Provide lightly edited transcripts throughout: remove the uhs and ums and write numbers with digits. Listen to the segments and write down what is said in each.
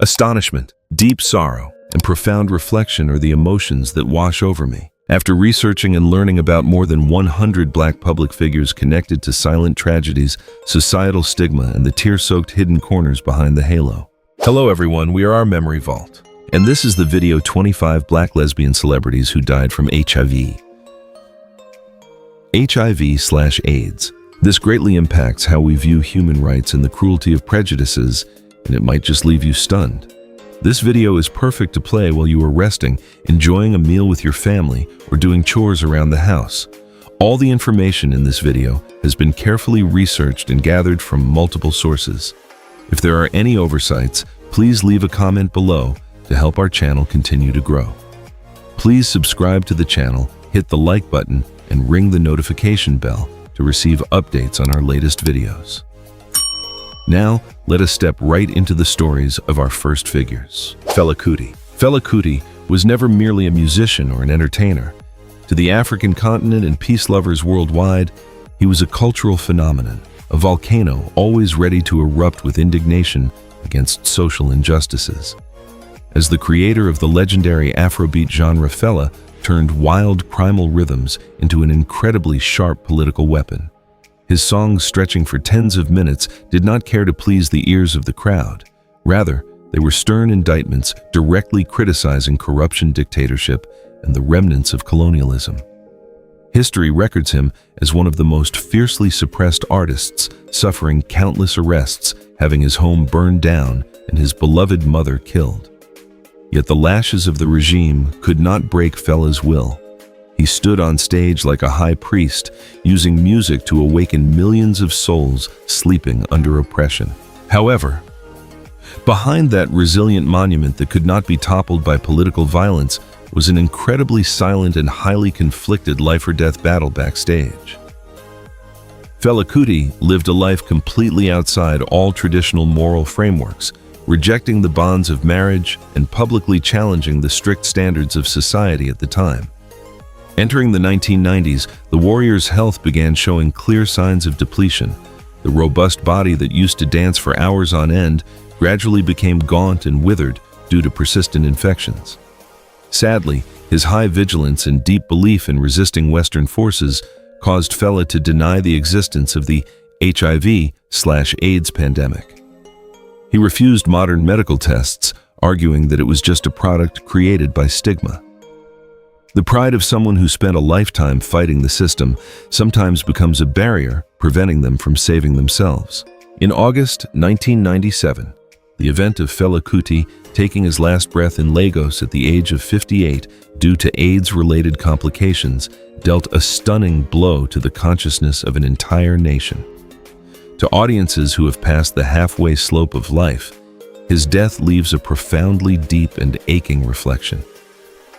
Astonishment, deep sorrow, and profound reflection are the emotions that wash over me. After researching and learning about more than 100 Black public figures connected to silent tragedies, societal stigma, and the tear-soaked hidden corners behind the halo. Hello everyone, we are our Memory Vault, and this is the video 25 Black lesbian celebrities who died from HIV. HIV/AIDS. This greatly impacts how we view human rights and the cruelty of prejudices, and it might just leave you stunned. This video is perfect to play while you are resting, enjoying a meal with your family, or doing chores around the house. All the information in this video has been carefully researched and gathered from multiple sources. If there are any oversights, please leave a comment below to help our channel continue to grow. Please subscribe to the channel, hit the like button, and ring the notification bell to receive updates on our latest videos. Now, let us step right into the stories of our first figures. Fela Kuti. Fela Kuti was never merely a musician or an entertainer. To the African continent and peace lovers worldwide, he was a cultural phenomenon, a volcano always ready to erupt with indignation against social injustices. As the creator of the legendary Afrobeat genre, Fela turned wild primal rhythms into an incredibly sharp political weapon. His songs, stretching for tens of minutes, did not care to please the ears of the crowd. Rather, they were stern indictments directly criticizing corruption, dictatorship, and the remnants of colonialism. History records him as one of the most fiercely suppressed artists, suffering countless arrests, having his home burned down, and his beloved mother killed. Yet the lashes of the regime could not break Fela's will. He stood on stage like a high priest, using music to awaken millions of souls sleeping under oppression. However, behind that resilient monument that could not be toppled by political violence was an incredibly silent and highly conflicted life-or-death battle backstage. Fela Kuti lived a life completely outside all traditional moral frameworks, rejecting the bonds of marriage and publicly challenging the strict standards of society at the time. Entering the 1990s, the warrior's health began showing clear signs of depletion. The robust body that used to dance for hours on end gradually became gaunt and withered due to persistent infections. Sadly, his high vigilance and deep belief in resisting Western forces caused Fela to deny the existence of the HIV/AIDS pandemic. He refused modern medical tests, arguing that it was just a product created by stigma. The pride of someone who spent a lifetime fighting the system sometimes becomes a barrier, preventing them from saving themselves. In August 1997, the event of Fela Kuti taking his last breath in Lagos at the age of 58 due to AIDS-related complications dealt a stunning blow to the consciousness of an entire nation. To audiences who have passed the halfway slope of life, his death leaves a profoundly deep and aching reflection.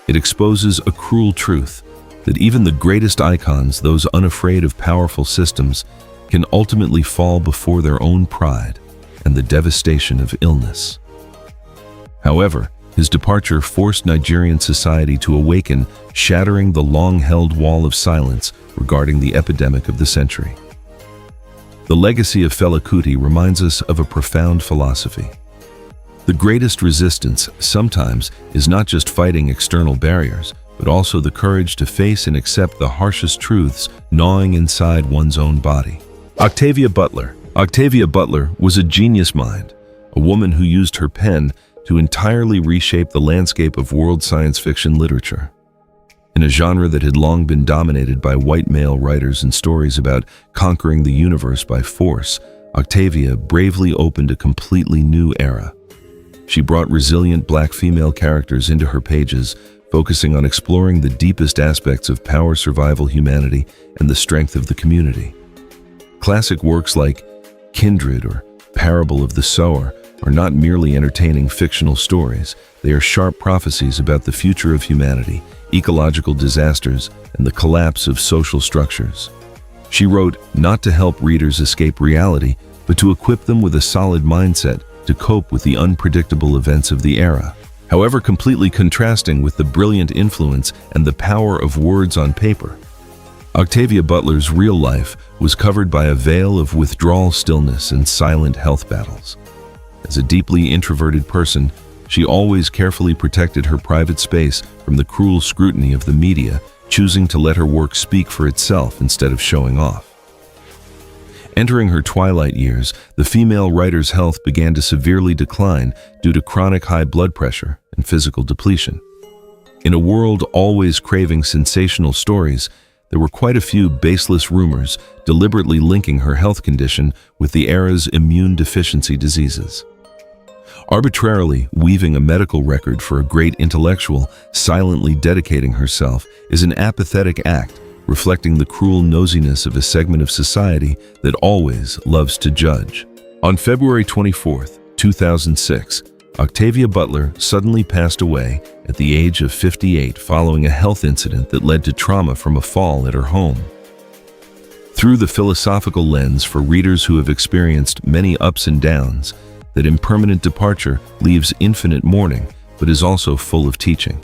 It exposes a cruel truth that even the greatest icons, those unafraid of powerful systems, can ultimately fall before their own pride and the devastation of illness. However, his departure forced Nigerian society to awaken, shattering the long-held wall of silence regarding the epidemic of the century. The legacy of Fela Kuti reminds us of a profound philosophy. The greatest resistance sometimes is not just fighting external barriers, but also the courage to face and accept the harshest truths gnawing inside one's own body. Octavia Butler. Octavia Butler was a genius mind, a woman who used her pen to entirely reshape the landscape of world science fiction literature. In a genre that had long been dominated by white male writers and stories about conquering the universe by force, Octavia bravely opened a completely new era. She brought resilient Black female characters into her pages, focusing on exploring the deepest aspects of power, survival, humanity, and the strength of the community. Classic works like Kindred or Parable of the Sower are not merely entertaining fictional stories, they are sharp prophecies about the future of humanity, ecological disasters, and the collapse of social structures. She wrote not to help readers escape reality, but to equip them with a solid mindset to cope with the unpredictable events of the era. However, completely contrasting with the brilliant influence and the power of words on paper, Octavia Butler's real life was covered by a veil of withdrawal, stillness, and silent health battles. As a deeply introverted person, she always carefully protected her private space from the cruel scrutiny of the media, choosing to let her work speak for itself instead of showing off. Entering her twilight years, the female writer's health began to severely decline due to chronic high blood pressure and physical depletion. In a world always craving sensational stories, there were quite a few baseless rumors deliberately linking her health condition with the era's immune deficiency diseases. Arbitrarily weaving a medical record for a great intellectual silently dedicating herself is an apathetic act reflecting the cruel nosiness of a segment of society that always loves to judge. On February 24, 2006, Octavia Butler suddenly passed away at the age of 58 following a health incident that led to trauma from a fall at her home. Through the philosophical lens for readers who have experienced many ups and downs, that impermanent departure leaves infinite mourning, but is also full of teaching.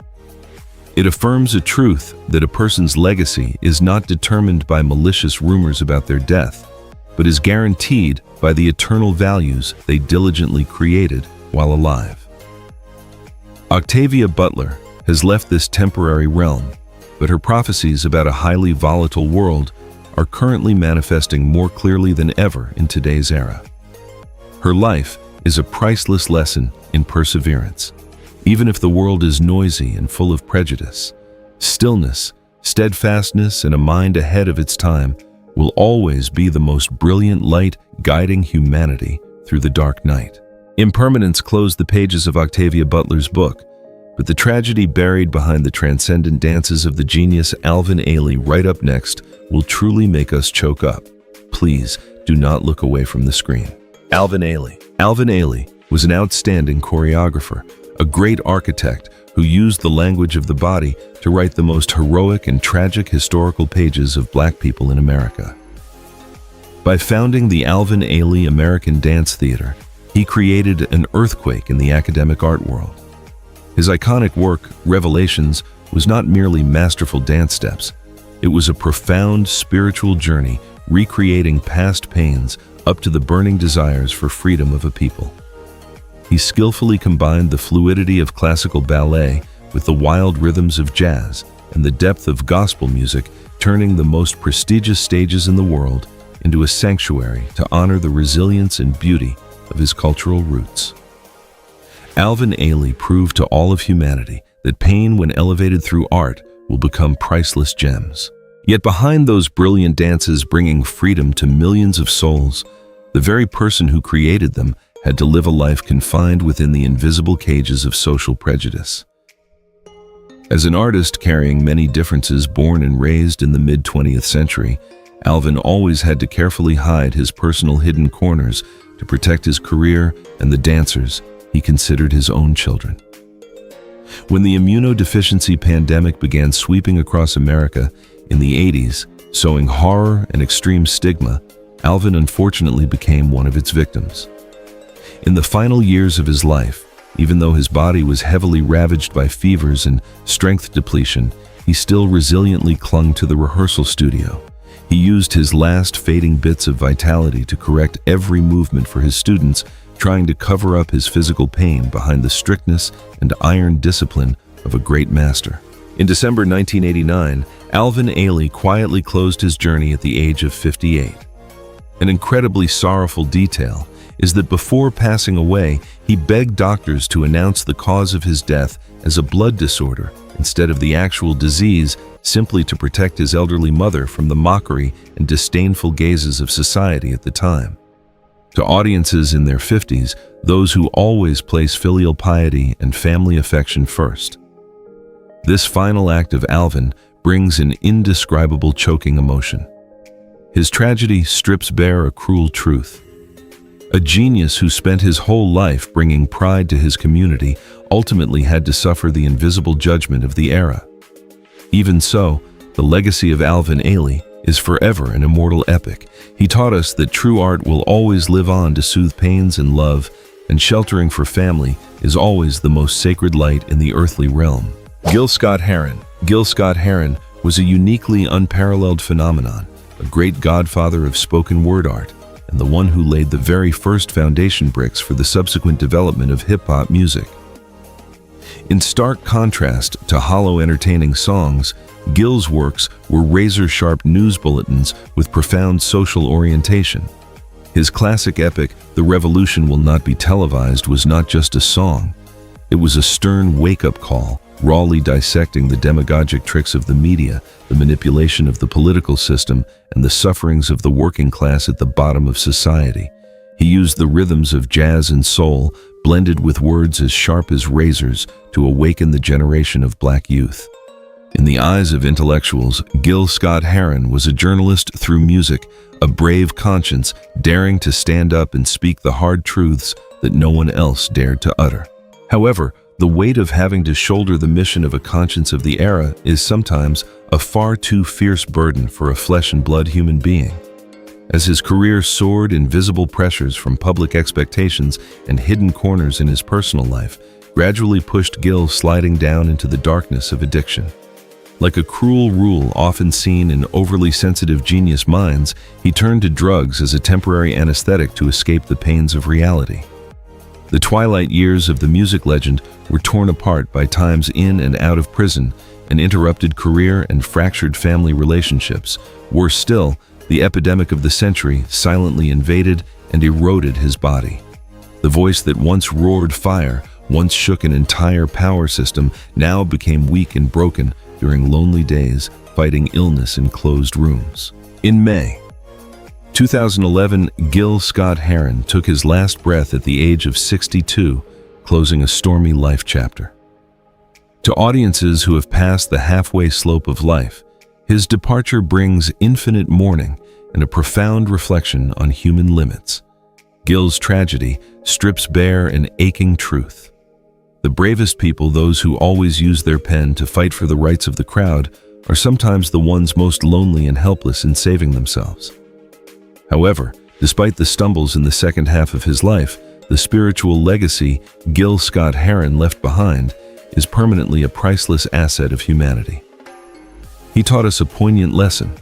It affirms a truth that a person's legacy is not determined by malicious rumors about their death, but is guaranteed by the eternal values they diligently created while alive. Octavia Butler has left this temporary realm, but her prophecies about a highly volatile world are currently manifesting more clearly than ever in today's era. Her life is a priceless lesson in perseverance. Even if the world is noisy and full of prejudice, stillness, steadfastness, and a mind ahead of its time will always be the most brilliant light guiding humanity through the dark night. Impermanence closed the pages of Octavia Butler's book, but the tragedy buried behind the transcendent dances of the genius Alvin Ailey right up next will truly make us choke up. Please do not look away from the screen. Alvin Ailey. Alvin Ailey was an outstanding choreographer, a great architect who used the language of the body to write the most heroic and tragic historical pages of Black people in America. By founding the Alvin Ailey American Dance Theater, he created an earthquake in the academic art world. His iconic work, Revelations, was not merely masterful dance steps. It was a profound spiritual journey recreating past pains up to the burning desires for freedom of a people. He skillfully combined the fluidity of classical ballet with the wild rhythms of jazz and the depth of gospel music, turning the most prestigious stages in the world into a sanctuary to honor the resilience and beauty of his cultural roots. Alvin Ailey proved to all of humanity that pain, when elevated through art, will become priceless gems. Yet behind those brilliant dances bringing freedom to millions of souls, the very person who created them had to live a life confined within the invisible cages of social prejudice. As an artist carrying many differences born and raised in the mid-20th century, Alvin always had to carefully hide his personal hidden corners to protect his career and the dancers he considered his own children. When the immunodeficiency pandemic began sweeping across America in the 80s, sowing horror and extreme stigma, Alvin unfortunately became one of its victims. In the final years of his life, even though his body was heavily ravaged by fevers and strength depletion, he still resiliently clung to the rehearsal studio. He used his last fading bits of vitality to correct every movement for his students, trying to cover up his physical pain behind the strictness and iron discipline of a great master. In December 1989, Alvin Ailey quietly closed his journey at the age of 58. An incredibly sorrowful detail is that before passing away, he begged doctors to announce the cause of his death as a blood disorder instead of the actual disease, simply to protect his elderly mother from the mockery and disdainful gazes of society at the time. To audiences in their 50s, those who always place filial piety and family affection first. This final act of Alvin brings an indescribable choking emotion. His tragedy strips bare a cruel truth. A genius who spent his whole life bringing pride to his community ultimately had to suffer the invisible judgment of the era. Even so, the legacy of Alvin Ailey is forever an immortal epic. He taught us that true art will always live on to soothe pains and love, and sheltering for family is always the most sacred light in the earthly realm. Gil Scott-Heron. Gil Scott-Heron was a uniquely unparalleled phenomenon, a great godfather of spoken word art, and the one who laid the very first foundation bricks for the subsequent development of hip-hop music. In stark contrast to hollow, entertaining songs, Gill's works were razor-sharp news bulletins with profound social orientation. His classic epic, The Revolution Will Not Be Televised, was not just a song. It was a stern wake-up call, rawly dissecting the demagogic tricks of the media, the manipulation of the political system, and the sufferings of the working class at the bottom of society. He used the rhythms of jazz and soul, blended with words as sharp as razors, to awaken the generation of black youth. In the eyes of intellectuals, Gil Scott-Heron was a journalist through music, a brave conscience daring to stand up and speak the hard truths that no one else dared to utter. However, the weight of having to shoulder the mission of a conscience of the era is sometimes a far too fierce burden for a flesh and blood human being. As his career soared, invisible pressures from public expectations and hidden corners in his personal life gradually pushed Gil sliding down into the darkness of addiction. Like a cruel rule often seen in overly sensitive genius minds, he turned to drugs as a temporary anesthetic to escape the pains of reality. The twilight years of the music legend were torn apart by times in and out of prison, an interrupted career, and fractured family relationships. Worse still, the epidemic of the century silently invaded and eroded his body. The voice that once roared fire, once shook an entire power system, now became weak and broken during lonely days, fighting illness in closed rooms. In May 2011, Gil Scott-Heron took his last breath at the age of 62, closing a stormy life chapter. To audiences who have passed the halfway slope of life, his departure brings infinite mourning and a profound reflection on human limits. Gil's tragedy strips bare an aching truth. The bravest people, those who always use their pen to fight for the rights of the crowd, are sometimes the ones most lonely and helpless in saving themselves. However, despite the stumbles in the second half of his life, the spiritual legacy Gil Scott-Heron left behind is permanently a priceless asset of humanity. He taught us a poignant lesson.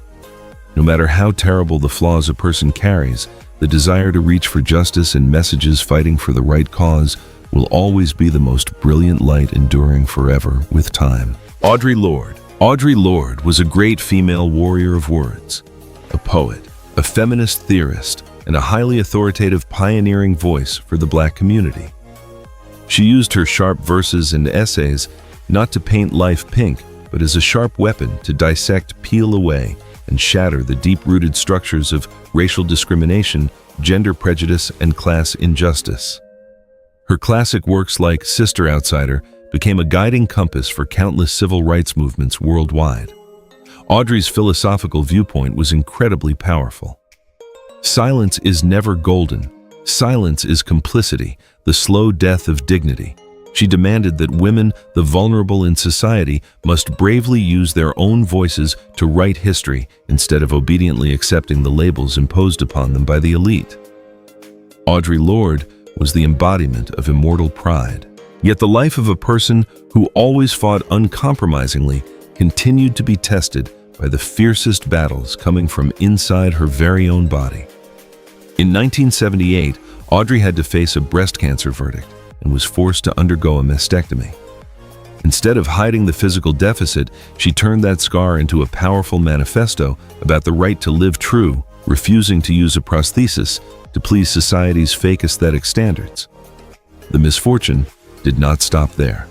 No matter how terrible the flaws a person carries, the desire to reach for justice and messages fighting for the right cause will always be the most brilliant light, enduring forever with time. Audre Lorde. Audre Lorde was a great female warrior of words, a poet, a feminist theorist, and a highly authoritative pioneering voice for the Black community. She used her sharp verses and essays not to paint life pink, but as a sharp weapon to dissect, peel away, and shatter the deep-rooted structures of racial discrimination, gender prejudice, and class injustice. Her classic works like Sister Outsider became a guiding compass for countless civil rights movements worldwide. Audre's philosophical viewpoint was incredibly powerful. Silence is never golden. Silence is complicity, the slow death of dignity. She demanded that women, the vulnerable in society, must bravely use their own voices to write history instead of obediently accepting the labels imposed upon them by the elite. Audre Lorde was the embodiment of immortal pride. Yet the life of a person who always fought uncompromisingly continued to be tested by the fiercest battles coming from inside her very own body. In 1978, Audre had to face a breast cancer verdict and was forced to undergo a mastectomy. Instead of hiding the physical deficit, she turned that scar into a powerful manifesto about the right to live true, refusing to use a prosthesis to please society's fake aesthetic standards. The misfortune did not stop there.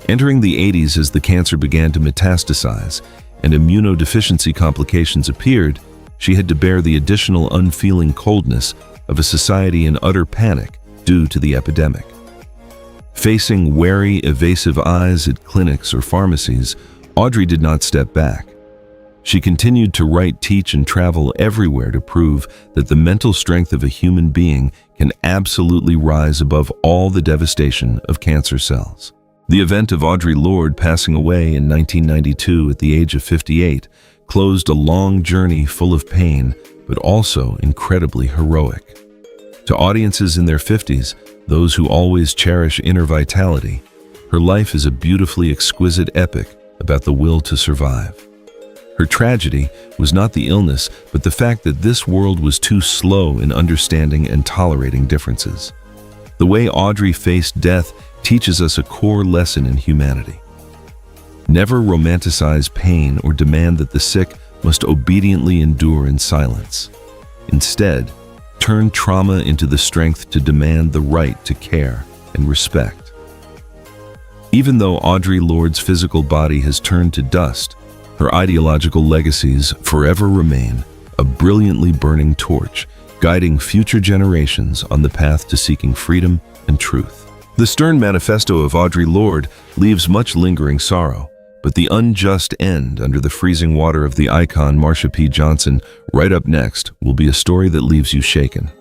Entering the 80s, as the cancer began to metastasize and immunodeficiency complications appeared, she had to bear the additional unfeeling coldness of a society in utter panic due to the epidemic. Facing wary, evasive eyes at clinics or pharmacies, Audre did not step back. She continued to write, teach, and travel everywhere to prove that the mental strength of a human being can absolutely rise above all the devastation of cancer cells. The event of Audre Lorde passing away in 1992 at the age of 58 closed a long journey full of pain, but also incredibly heroic. To audiences in their 50s, those who always cherish inner vitality, her life is a beautifully exquisite epic about the will to survive. Her tragedy was not the illness, but the fact that this world was too slow in understanding and tolerating differences. The way Audrey faced death teaches us a core lesson in humanity. Never romanticize pain or demand that the sick must obediently endure in silence. Instead, turn trauma into the strength to demand the right to care and respect. Even though Audre Lorde's physical body has turned to dust, her ideological legacies forever remain a brilliantly burning torch, guiding future generations on the path to seeking freedom and truth. The stern manifesto of Audre Lorde leaves much lingering sorrow, but the unjust end under the freezing water of the icon Marsha P. Johnson, right up next, will be a story that leaves you shaken.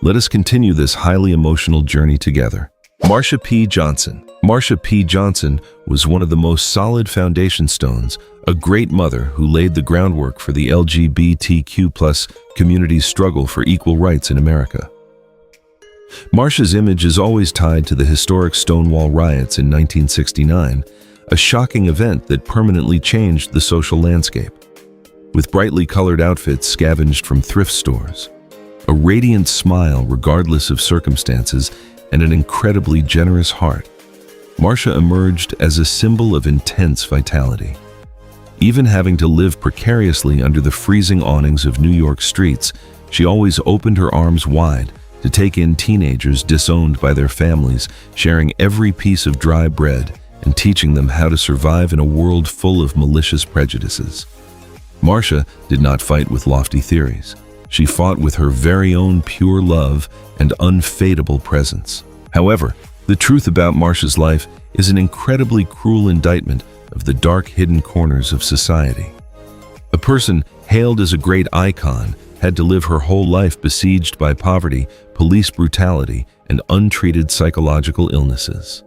Let us continue this highly emotional journey together. Marsha P. Johnson. Marsha P. Johnson was one of the most solid foundation stones, a great mother who laid the groundwork for the LGBTQ+ community's struggle for equal rights in America. Marsha's image is always tied to the historic Stonewall riots in 1969, a shocking event that permanently changed the social landscape. With brightly colored outfits scavenged from thrift stores, a radiant smile regardless of circumstances, and an incredibly generous heart, Marsha emerged as a symbol of intense vitality. Even having to live precariously under the freezing awnings of New York streets, she always opened her arms wide to take in teenagers disowned by their families, sharing every piece of dry bread and teaching them how to survive in a world full of malicious prejudices. Marsha did not fight with lofty theories. She fought with her very own pure love and unfadable presence. However, the truth about Marsha's life is an incredibly cruel indictment of the dark hidden corners of society. A person hailed as a great icon had to live her whole life besieged by poverty, police brutality, and untreated psychological illnesses.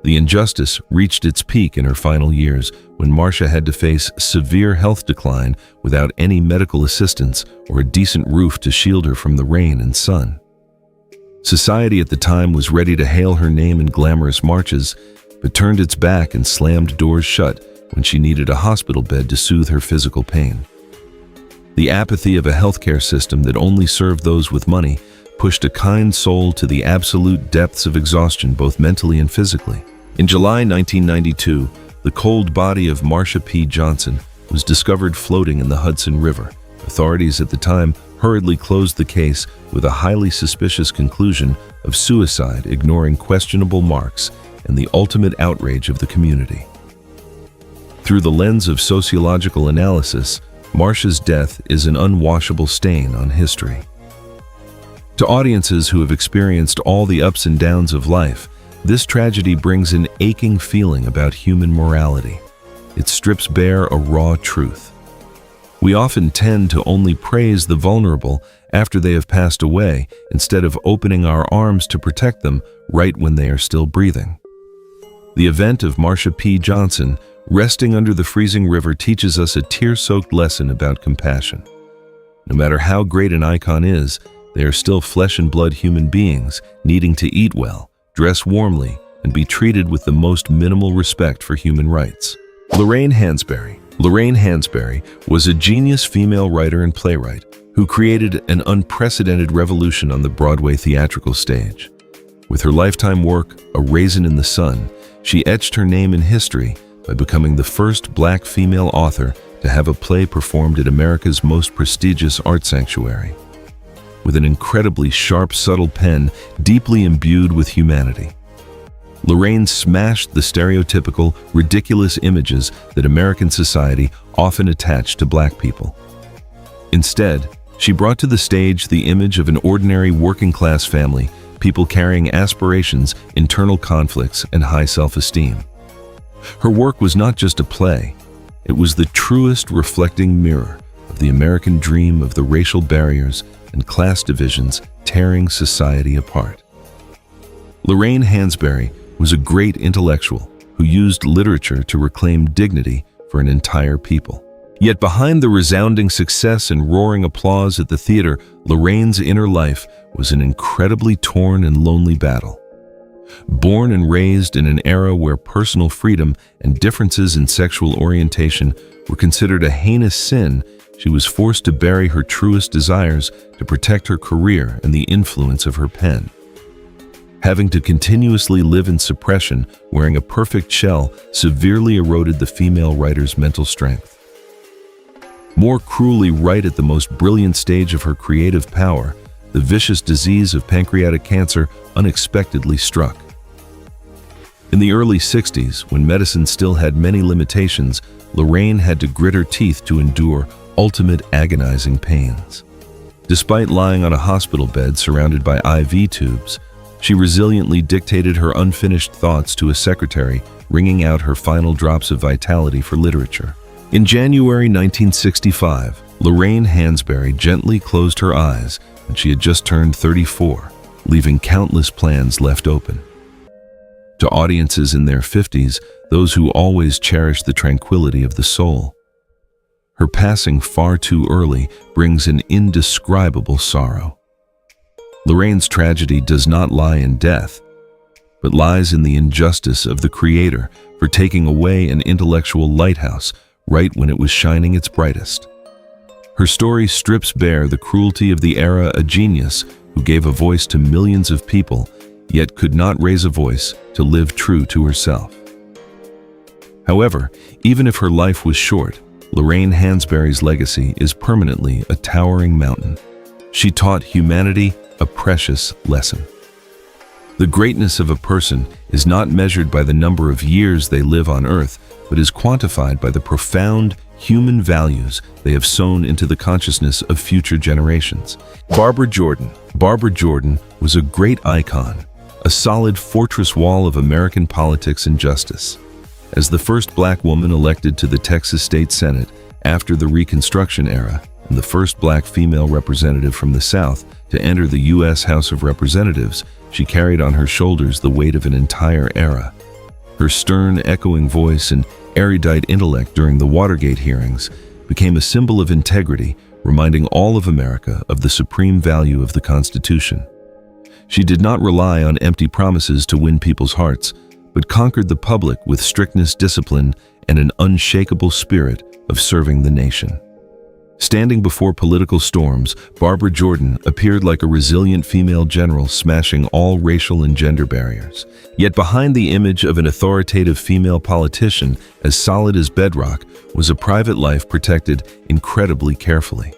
The injustice reached its peak in her final years when Marsha had to face severe health decline without any medical assistance or a decent roof to shield her from the rain and sun. Society at the time was ready to hail her name in glamorous marches, but turned its back and slammed doors shut when she needed a hospital bed to soothe her physical pain. The apathy of a healthcare system that only served those with money pushed a kind soul to the absolute depths of exhaustion, both mentally and physically. In July 1992, the cold body of Marsha P. Johnson was discovered floating in the Hudson River. Authorities at the time hurriedly closed the case with a highly suspicious conclusion of suicide, ignoring questionable marks and the ultimate outrage of the community. Through the lens of sociological analysis, Marsha's death is an unwashable stain on history. To audiences who have experienced all the ups and downs of life, this tragedy brings an aching feeling about human morality. It strips bare a raw truth. We often tend to only praise the vulnerable after they have passed away, instead of opening our arms to protect them right when they are still breathing. The event of Marsha P. Johnson resting under the freezing river teaches us a tear-soaked lesson about compassion. No matter how great an icon is, they are still flesh and blood human beings needing to eat well, dress warmly, and be treated with the most minimal respect for human rights. Lorraine Hansberry. Lorraine Hansberry was a genius female writer and playwright who created an unprecedented revolution on the Broadway theatrical stage. With her lifetime work, A Raisin in the Sun, she etched her name in history by becoming the first Black female author to have a play performed at America's most prestigious art sanctuary. With an incredibly sharp, subtle pen deeply imbued with humanity, Lorraine smashed the stereotypical, ridiculous images that American society often attached to Black people. Instead, she brought to the stage the image of an ordinary working-class family, people carrying aspirations, internal conflicts, and high self-esteem. Her work was not just a play, it was the truest reflecting mirror of the American dream of the racial barriers and class divisions tearing society apart. Lorraine Hansberry was a great intellectual who used literature to reclaim dignity for an entire people. Yet behind the resounding success and roaring applause at the theater, Lorraine's inner life was an incredibly torn and lonely battle. Born and raised in an era where personal freedom and differences in sexual orientation were considered a heinous sin, she was forced to bury her truest desires to protect her career and the influence of her pen. Having to continuously live in suppression, wearing a perfect shell, severely eroded the female writer's mental strength. More cruelly, right at the most brilliant stage of her creative power, the vicious disease of pancreatic cancer unexpectedly struck. In the early 60s, when medicine still had many limitations, Lorraine had to grit her teeth to endure ultimate agonizing pains. Despite lying on a hospital bed surrounded by IV tubes, she resiliently dictated her unfinished thoughts to a secretary, wringing out her final drops of vitality for literature. In January 1965, Lorraine Hansberry gently closed her eyes, and she had just turned 34, leaving countless plans left open. To audiences in their 50s, those who always cherish the tranquility of the soul, her passing far too early brings an indescribable sorrow. Lorraine's tragedy does not lie in death, but lies in the injustice of the Creator for taking away an intellectual lighthouse right when it was shining its brightest. Her story strips bare the cruelty of the era, a genius who gave a voice to millions of people, yet could not raise a voice to live true to herself. However, even if her life was short, Lorraine Hansberry's legacy is permanently a towering mountain. She taught humanity a precious lesson. The greatness of a person is not measured by the number of years they live on Earth, but is quantified by the profound human values they have sown into the consciousness of future generations. Barbara Jordan. Barbara Jordan was a great icon, a solid fortress wall of American politics and justice. As the first black woman elected to the Texas State Senate after the Reconstruction era, and the first black female representative from the South to enter the U.S. House of Representatives, she carried on her shoulders the weight of an entire era. Her stern, echoing voice and erudite intellect during the Watergate hearings became a symbol of integrity, reminding all of America of the supreme value of the Constitution. She did not rely on empty promises to win people's hearts, but conquered the public with strictness, discipline, and an unshakable spirit of serving the nation. Standing before political storms, Barbara Jordan appeared like a resilient female general smashing all racial and gender barriers. Yet behind the image of an authoritative female politician as solid as bedrock was a private life protected incredibly carefully.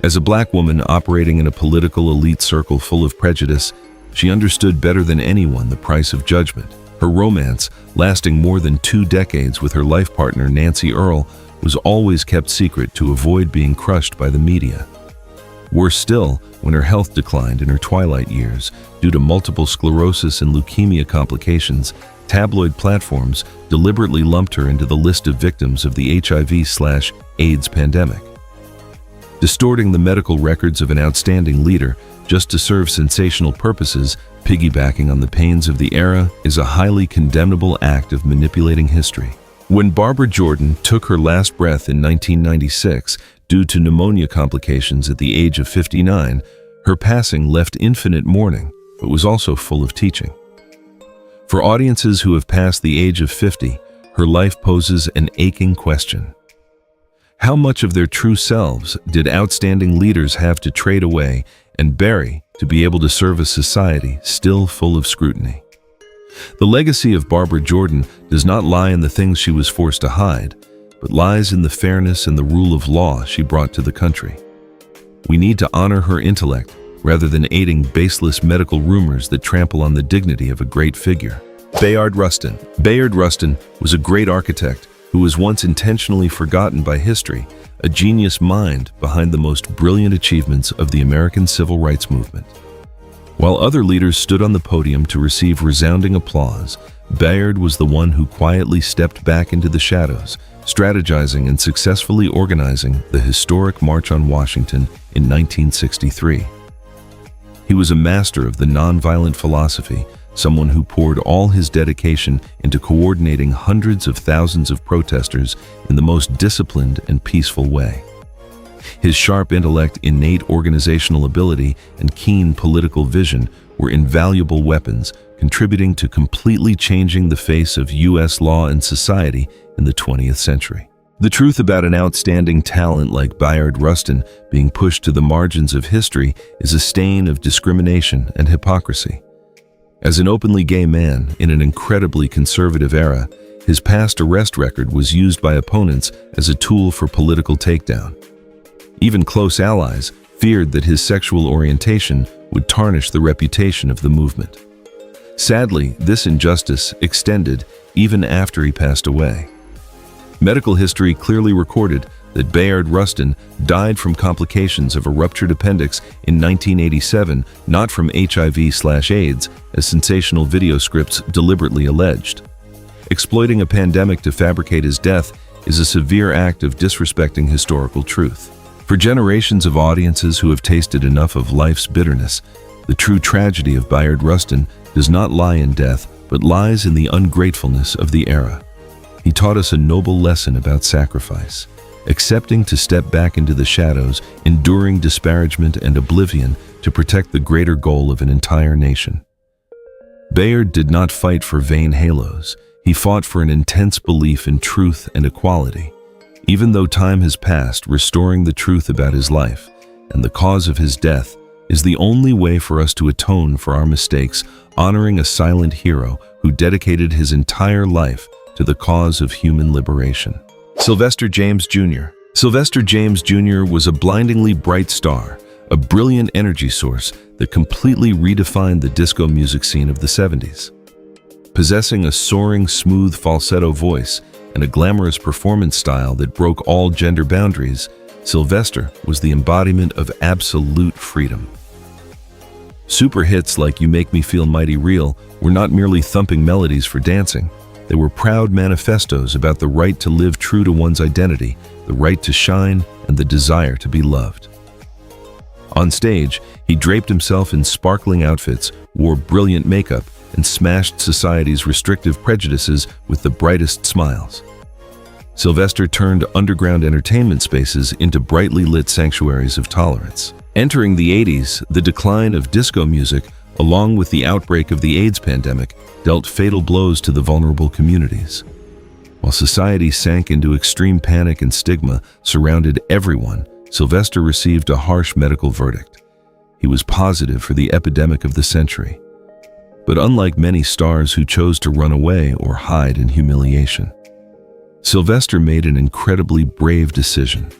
As a black woman operating in a political elite circle full of prejudice, she understood better than anyone the price of judgment. Her romance, lasting more than 2 decades with her life partner Nancy Earle, was always kept secret to avoid being crushed by the media. Worse still, when her health declined in her twilight years due to multiple sclerosis and leukemia complications, tabloid platforms deliberately lumped her into the list of victims of the HIV/AIDS pandemic. Distorting the medical records of an outstanding leader just to serve sensational purposes, piggybacking on the pains of the era, is a highly condemnable act of manipulating history. When Barbara Jordan took her last breath in 1996 due to pneumonia complications at the age of 59, her passing left infinite mourning, but was also full of teaching. For audiences who have passed the age of 50, her life poses an aching question. How much of their true selves did outstanding leaders have to trade away and bury to be able to serve a society still full of scrutiny? The legacy of Barbara Jordan does not lie in the things she was forced to hide, but lies in the fairness and the rule of law she brought to the country. We need to honor her intellect rather than aiding baseless medical rumors that trample on the dignity of a great figure. Bayard Rustin. Bayard Rustin was a great architect who was once intentionally forgotten by history, a genius mind behind the most brilliant achievements of the American Civil Rights Movement. While other leaders stood on the podium to receive resounding applause, Bayard was the one who quietly stepped back into the shadows, strategizing and successfully organizing the historic March on Washington in 1963. He was a master of the nonviolent philosophy, someone who poured all his dedication into coordinating hundreds of thousands of protesters in the most disciplined and peaceful way. His sharp intellect, innate organizational ability, and keen political vision were invaluable weapons, contributing to completely changing the face of U.S. law and society in the 20th century. The truth about an outstanding talent like Bayard Rustin being pushed to the margins of history is a stain of discrimination and hypocrisy. As an openly gay man in an incredibly conservative era, his past arrest record was used by opponents as a tool for political takedown. Even close allies feared that his sexual orientation would tarnish the reputation of the movement. Sadly, this injustice extended even after he passed away. Medical history clearly recorded that Bayard Rustin died from complications of a ruptured appendix in 1987, not from HIV/AIDS, as sensational video scripts deliberately alleged. Exploiting a pandemic to fabricate his death is a severe act of disrespecting historical truth. For generations of audiences who have tasted enough of life's bitterness, the true tragedy of Bayard Rustin does not lie in death, but lies in the ungratefulness of the era. He taught us a noble lesson about sacrifice, accepting to step back into the shadows, enduring disparagement and oblivion to protect the greater goal of an entire nation. Bayard did not fight for vain halos. He fought for an intense belief in truth and equality. Even though time has passed, restoring the truth about his life and the cause of his death is the only way for us to atone for our mistakes, honoring a silent hero who dedicated his entire life to the cause of human liberation. Sylvester James Jr. Sylvester James Jr. was a blindingly bright star, a brilliant energy source that completely redefined the disco music scene of the 70s. Possessing a soaring, smooth falsetto voice and a glamorous performance style that broke all gender boundaries, Sylvester was the embodiment of absolute freedom. Super hits like You Make Me Feel Mighty Real were not merely thumping melodies for dancing. They were proud manifestos about the right to live true to one's identity, the right to shine, and the desire to be loved. On stage, he draped himself in sparkling outfits, wore brilliant makeup, and smashed society's restrictive prejudices with the brightest smiles. Sylvester turned underground entertainment spaces into brightly lit sanctuaries of tolerance. Entering the 80s, the decline of disco music, along with the outbreak of the AIDS pandemic, dealt fatal blows to the vulnerable communities. While society sank into extreme panic and stigma surrounded everyone, Sylvester received a harsh medical verdict. He was positive for the epidemic of the century. But unlike many stars who chose to run away or hide in humiliation, Sylvester made an incredibly brave decision.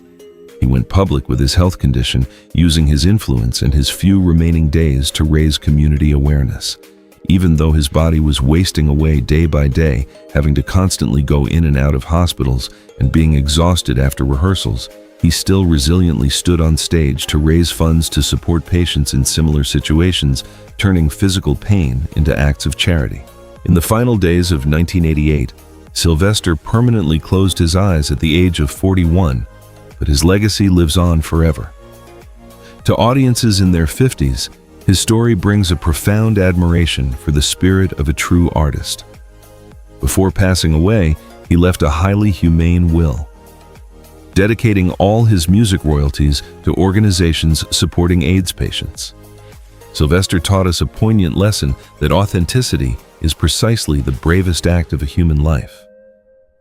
He went public with his health condition, using his influence and his few remaining days to raise community awareness. Even though his body was wasting away day by day, having to constantly go in and out of hospitals and being exhausted after rehearsals, he still resiliently stood on stage to raise funds to support patients in similar situations, turning physical pain into acts of charity. In the final days of 1988, Sylvester permanently closed his eyes at the age of 41, but his legacy lives on forever. To audiences in their 50s, his story brings a profound admiration for the spirit of a true artist. Before passing away, he left a highly humane will, dedicating all his music royalties to organizations supporting AIDS patients. Sylvester taught us a poignant lesson that authenticity is precisely the bravest act of a human life.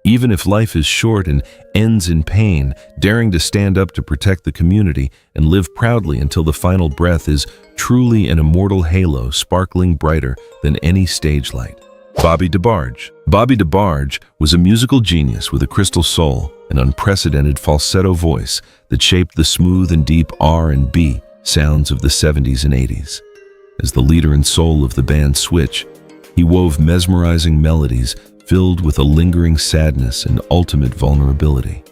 Even if life is short and ends in pain, daring to stand up to protect the community and live proudly until the final breath is truly an immortal halo sparkling brighter than any stage light. Bobby DeBarge. Bobby DeBarge was a musical genius with a crystal soul, an unprecedented falsetto voice that shaped the smooth and deep R&B sounds of the 70s and 80s. As the leader and soul of the band Switch, he wove mesmerizing melodies filled with a lingering sadness and ultimate vulnerability.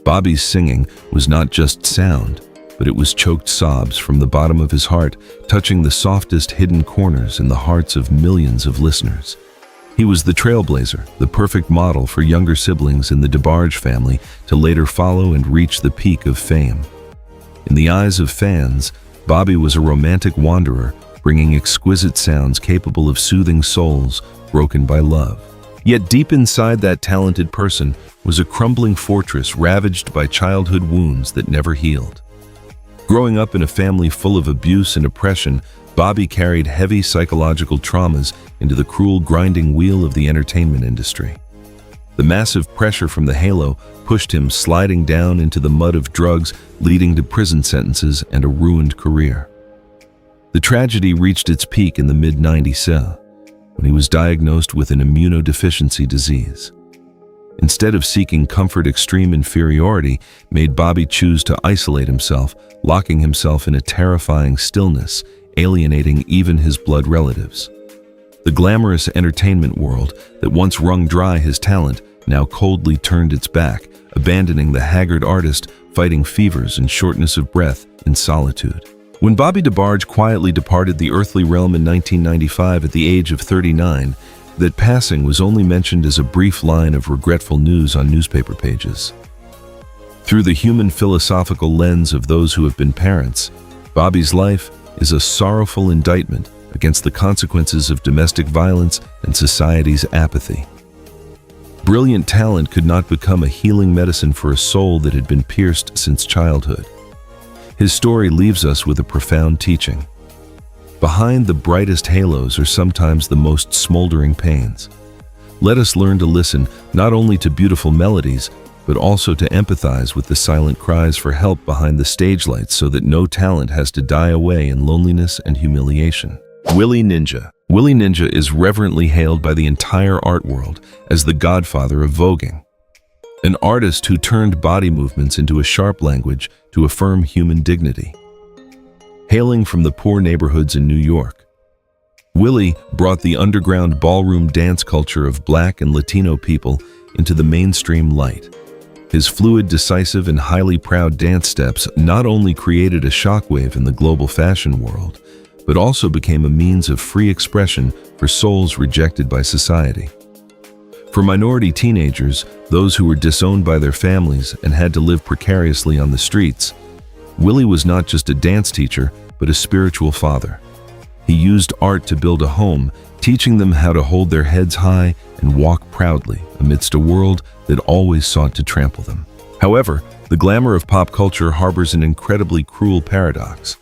Bobby's singing was not just sound, but it was choked sobs from the bottom of his heart, touching the softest hidden corners in the hearts of millions of listeners. He was the trailblazer, the perfect model for younger siblings in the DeBarge family to later follow and reach the peak of fame. In the eyes of fans, Bobby was a romantic wanderer, bringing exquisite sounds capable of soothing souls broken by love. Yet deep inside that talented person was a crumbling fortress ravaged by childhood wounds that never healed. Growing up in a family full of abuse and oppression, Bobby carried heavy psychological traumas into the cruel grinding wheel of the entertainment industry. The massive pressure from the halo pushed him sliding down into the mud of drugs, leading to prison sentences and a ruined career. The tragedy reached its peak in the mid-90s when he was diagnosed with an immunodeficiency disease. Instead of seeking comfort, extreme inferiority made Bobby choose to isolate himself, locking himself in a terrifying stillness, alienating even his blood relatives. The glamorous entertainment world that once wrung dry his talent now coldly turned its back, abandoning the haggard artist fighting fevers and shortness of breath in solitude. When Bobby DeBarge quietly departed the earthly realm in 1995 at the age of 39, that passing was only mentioned as a brief line of regretful news on newspaper pages. Through the human philosophical lens of those who have been parents, Bobby's life is a sorrowful indictment against the consequences of domestic violence and society's apathy. Brilliant talent could not become a healing medicine for a soul that had been pierced since childhood. His story leaves us with a profound teaching. Behind the brightest halos are sometimes the most smoldering pains. Let us learn to listen not only to beautiful melodies, but also to empathize with the silent cries for help behind the stage lights so that no talent has to die away in loneliness and humiliation. Willie Ninja. Willie Ninja is reverently hailed by the entire art world as the godfather of voguing, an artist who turned body movements into a sharp language to affirm human dignity. Hailing from the poor neighborhoods in New York, Willie brought the underground ballroom dance culture of Black and Latino people into the mainstream light. His fluid, decisive, and highly proud dance steps not only created a shockwave in the global fashion world, but also became a means of free expression for souls rejected by society. For minority teenagers, those who were disowned by their families and had to live precariously on the streets, Willie was not just a dance teacher, but a spiritual father. He used art to build a home, teaching them how to hold their heads high and walk proudly amidst a world that always sought to trample them. However, the glamour of pop culture harbors an incredibly cruel paradox.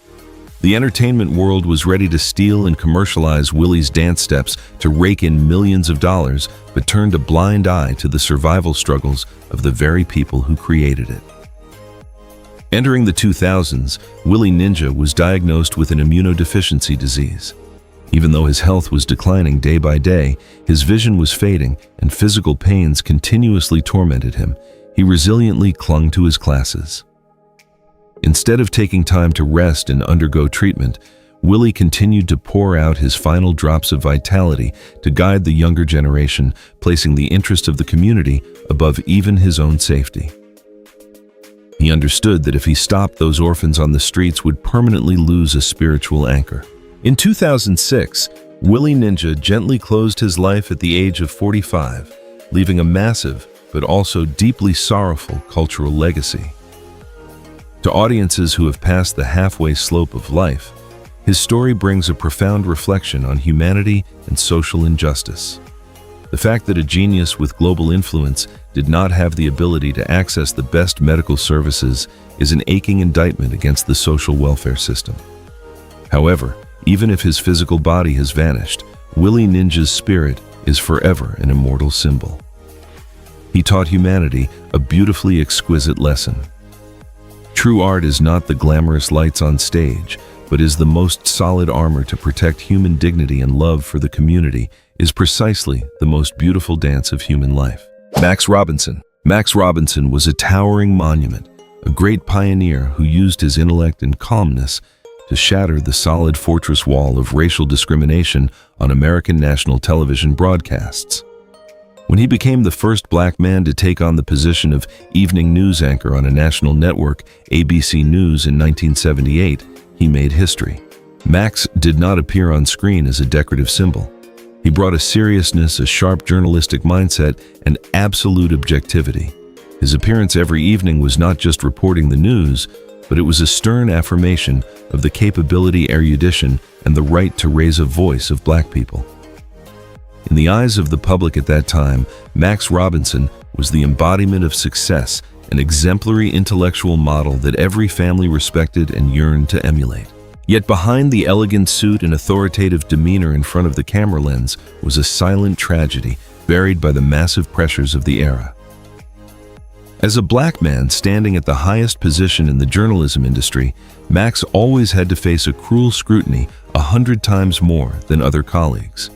The entertainment world was ready to steal and commercialize Willie's dance steps to rake in millions of dollars, but turned a blind eye to the survival struggles of the very people who created it. Entering the 2000s, Willie Ninja was diagnosed with an immunodeficiency disease. Even though his health was declining day by day, his vision was fading, and physical pains continuously tormented him, he resiliently clung to his classes. Instead of taking time to rest and undergo treatment, Willie continued to pour out his final drops of vitality to guide the younger generation, placing the interest of the community above even his own safety. He understood that if he stopped, those orphans on the streets would permanently lose a spiritual anchor. In 2006, Willie Ninja gently closed his life at the age of 45, leaving a massive but also deeply sorrowful cultural legacy. To audiences who have passed the halfway slope of life, his story brings a profound reflection on humanity and social injustice. The fact that a genius with global influence did not have the ability to access the best medical services is an aching indictment against the social welfare system. However, even if his physical body has vanished, Willie Ninja's spirit is forever an immortal symbol. He taught humanity a beautifully exquisite lesson. True art is not the glamorous lights on stage, but is the most solid armor to protect human dignity, and love for the community is precisely the most beautiful dance of human life. Max Robinson. Max Robinson was a towering monument, a great pioneer who used his intellect and calmness to shatter the solid fortress wall of racial discrimination on American national television broadcasts. When he became the first Black man to take on the position of evening news anchor on a national network, ABC News, in 1978, he made history. Max did not appear on screen as a decorative symbol. He brought a seriousness, a sharp journalistic mindset, and absolute objectivity. His appearance every evening was not just reporting the news, but it was a stern affirmation of the capability, erudition, and the right to raise a voice of Black people. In the eyes of the public at that time, Max Robinson was the embodiment of success, an exemplary intellectual model that every family respected and yearned to emulate. Yet behind the elegant suit and authoritative demeanor in front of the camera lens was a silent tragedy buried by the massive pressures of the era. As a black man standing at the highest position in the journalism industry, Max always had to face a cruel scrutiny 100 times more than other colleagues.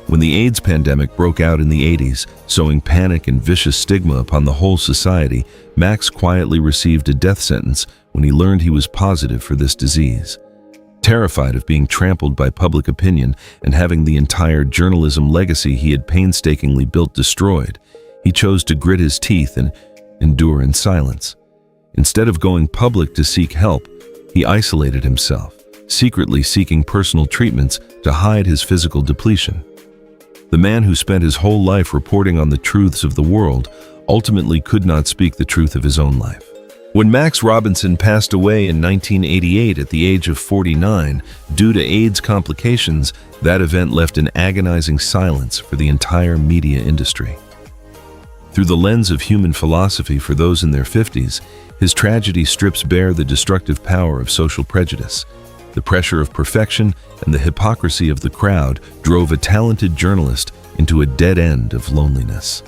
When the AIDS pandemic broke out in the 80s, sowing panic and vicious stigma upon the whole society, Max quietly received a death sentence when he learned he was positive for this disease. Terrified of being trampled by public opinion and having the entire journalism legacy he had painstakingly built destroyed, he chose to grit his teeth and endure in silence. Instead of going public to seek help, he isolated himself, secretly seeking personal treatments to hide his physical depletion. The man who spent his whole life reporting on the truths of the world ultimately could not speak the truth of his own life. When Max Robinson passed away in 1988 at the age of 49 due to AIDS complications, that event left an agonizing silence for the entire media industry. Through the lens of human philosophy for those in their 50s, his tragedy strips bare the destructive power of social prejudice. The pressure of perfection and the hypocrisy of the crowd drove a talented journalist into a dead end of loneliness.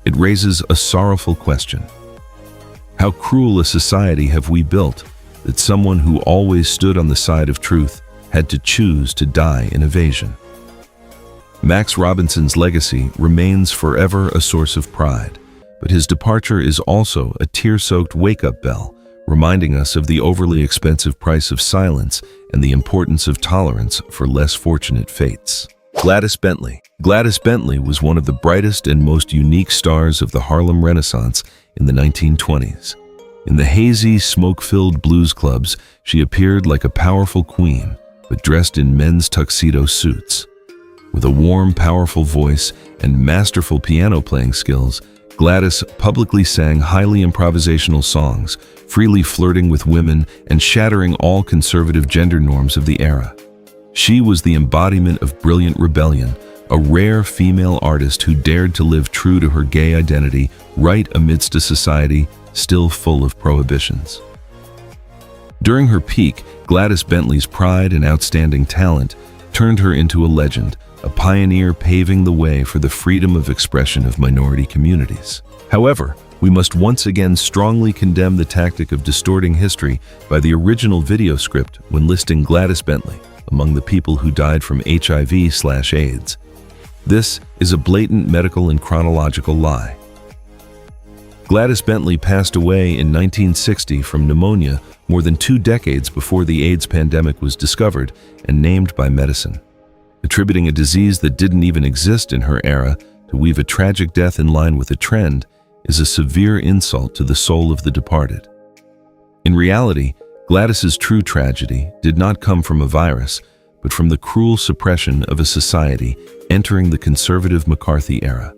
It raises a sorrowful question. How cruel a society have we built that someone who always stood on the side of truth had to choose to die in evasion? Max Robinson's legacy remains forever a source of pride, but his departure is also a tear-soaked wake-up bell, reminding us of the overly expensive price of silence and the importance of tolerance for less fortunate fates. Gladys Bentley. Gladys Bentley was one of the brightest and most unique stars of the Harlem Renaissance in the 1920s. In the hazy, smoke-filled blues clubs, she appeared like a powerful queen, but dressed in men's tuxedo suits. With a warm, powerful voice and masterful piano-playing skills, Gladys publicly sang highly improvisational songs, freely flirting with women and shattering all conservative gender norms of the era. She was the embodiment of brilliant rebellion, a rare female artist who dared to live true to her gay identity right amidst a society still full of prohibitions. During her peak, Gladys Bentley's pride and outstanding talent turned her into a legend, a pioneer paving the way for the freedom of expression of minority communities. However, we must once again strongly condemn the tactic of distorting history by the original video script when listing Gladys Bentley among the people who died from HIV/AIDS. This is a blatant medical and chronological lie. Gladys Bentley passed away in 1960 from pneumonia more than 2 decades before the AIDS pandemic was discovered and named by medicine. Attributing a disease that didn't even exist in her era to weave a tragic death in line with a trend is a severe insult to the soul of the departed. In reality, Gladys's true tragedy did not come from a virus, but from the cruel suppression of a society entering the conservative McCarthy era.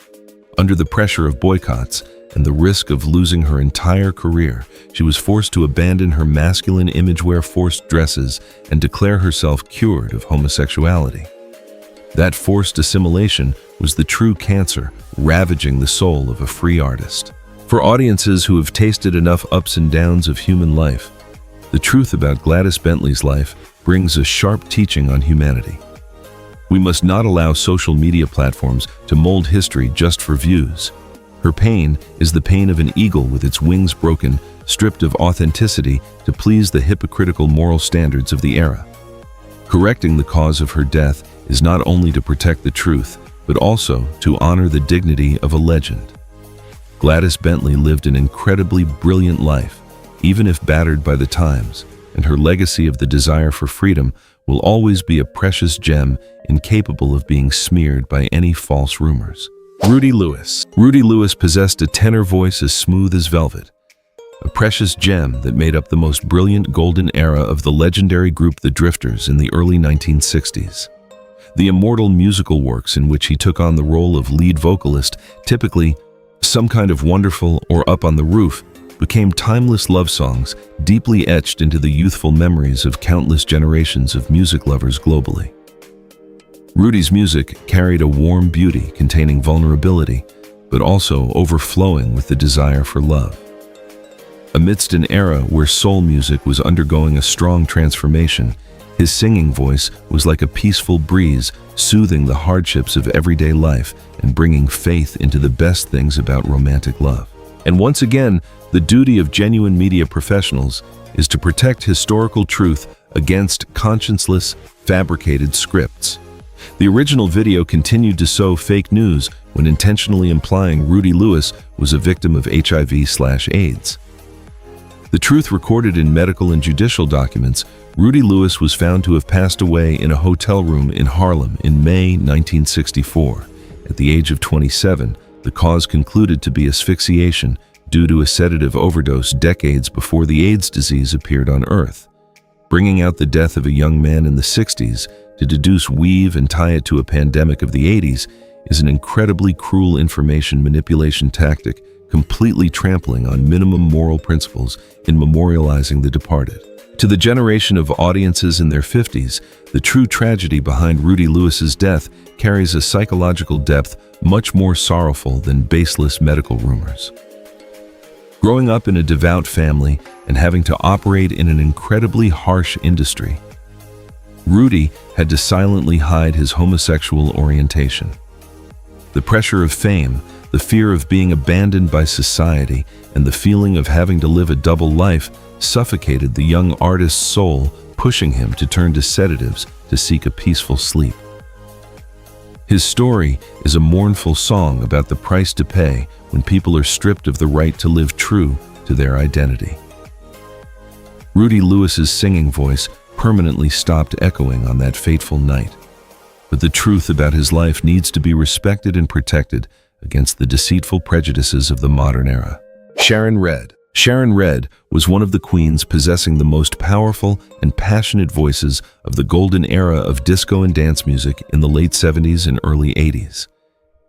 Under the pressure of boycotts and the risk of losing her entire career, she was forced to abandon her masculine image-wear forced dresses and declare herself cured of homosexuality. That forced assimilation was the true cancer ravaging the soul of a free artist. For audiences who have tasted enough ups and downs of human life, the truth about Gladys Bentley's life brings a sharp teaching on humanity. We must not allow social media platforms to mold history just for views. Her pain is the pain of an eagle with its wings broken, stripped of authenticity to please the hypocritical moral standards of the era. Correcting the cause of her death is not only to protect the truth, but also to honor the dignity of a legend. Gladys Bentley lived an incredibly brilliant life, even if battered by the times, and her legacy of the desire for freedom will always be a precious gem incapable of being smeared by any false rumors. Rudy Lewis. Rudy Lewis possessed a tenor voice as smooth as velvet, a precious gem that made up the most brilliant golden era of the legendary group The Drifters in the early 1960s. The immortal musical works in which he took on the role of lead vocalist, typically Some Kind of Wonderful or Up on the Roof, became timeless love songs deeply etched into the youthful memories of countless generations of music lovers globally. Rudy's music carried a warm beauty containing vulnerability, but also overflowing with the desire for love. Amidst an era where soul music was undergoing a strong transformation, his singing voice was like a peaceful breeze, soothing the hardships of everyday life and bringing faith into the best things about romantic love. And once again, the duty of genuine media professionals is to protect historical truth against conscienceless, fabricated scripts. The original video continued to sow fake news when intentionally implying Rudy Lewis was a victim of HIV/AIDS. The truth recorded in medical and judicial documents, Rudy Lewis was found to have passed away in a hotel room in Harlem in May 1964. At the age of 27, the cause concluded to be asphyxiation due to a sedative overdose decades before the AIDS disease appeared on Earth. Bringing out the death of a young man in the 60s to deduce, weave, and tie it to a pandemic of the 80s is an incredibly cruel information manipulation tactic, completely trampling on minimum moral principles in memorializing the departed. To the generation of audiences in their 50s, the true tragedy behind Rudy Lewis's death carries a psychological depth much more sorrowful than baseless medical rumors. Growing up in a devout family and having to operate in an incredibly harsh industry, Rudy had to silently hide his homosexual orientation. The pressure of fame, the fear of being abandoned by society, and the feeling of having to live a double life suffocated the young artist's soul, pushing him to turn to sedatives to seek a peaceful sleep. His story is a mournful song about the price to pay when people are stripped of the right to live true to their identity. Rudy Lewis's singing voice permanently stopped echoing on that fateful night, but the truth about his life needs to be respected and protected against the deceitful prejudices of the modern era. Sharon Redd. Sharon Redd was one of the queens possessing the most powerful and passionate voices of the golden era of disco and dance music in the late 70s and early 80s.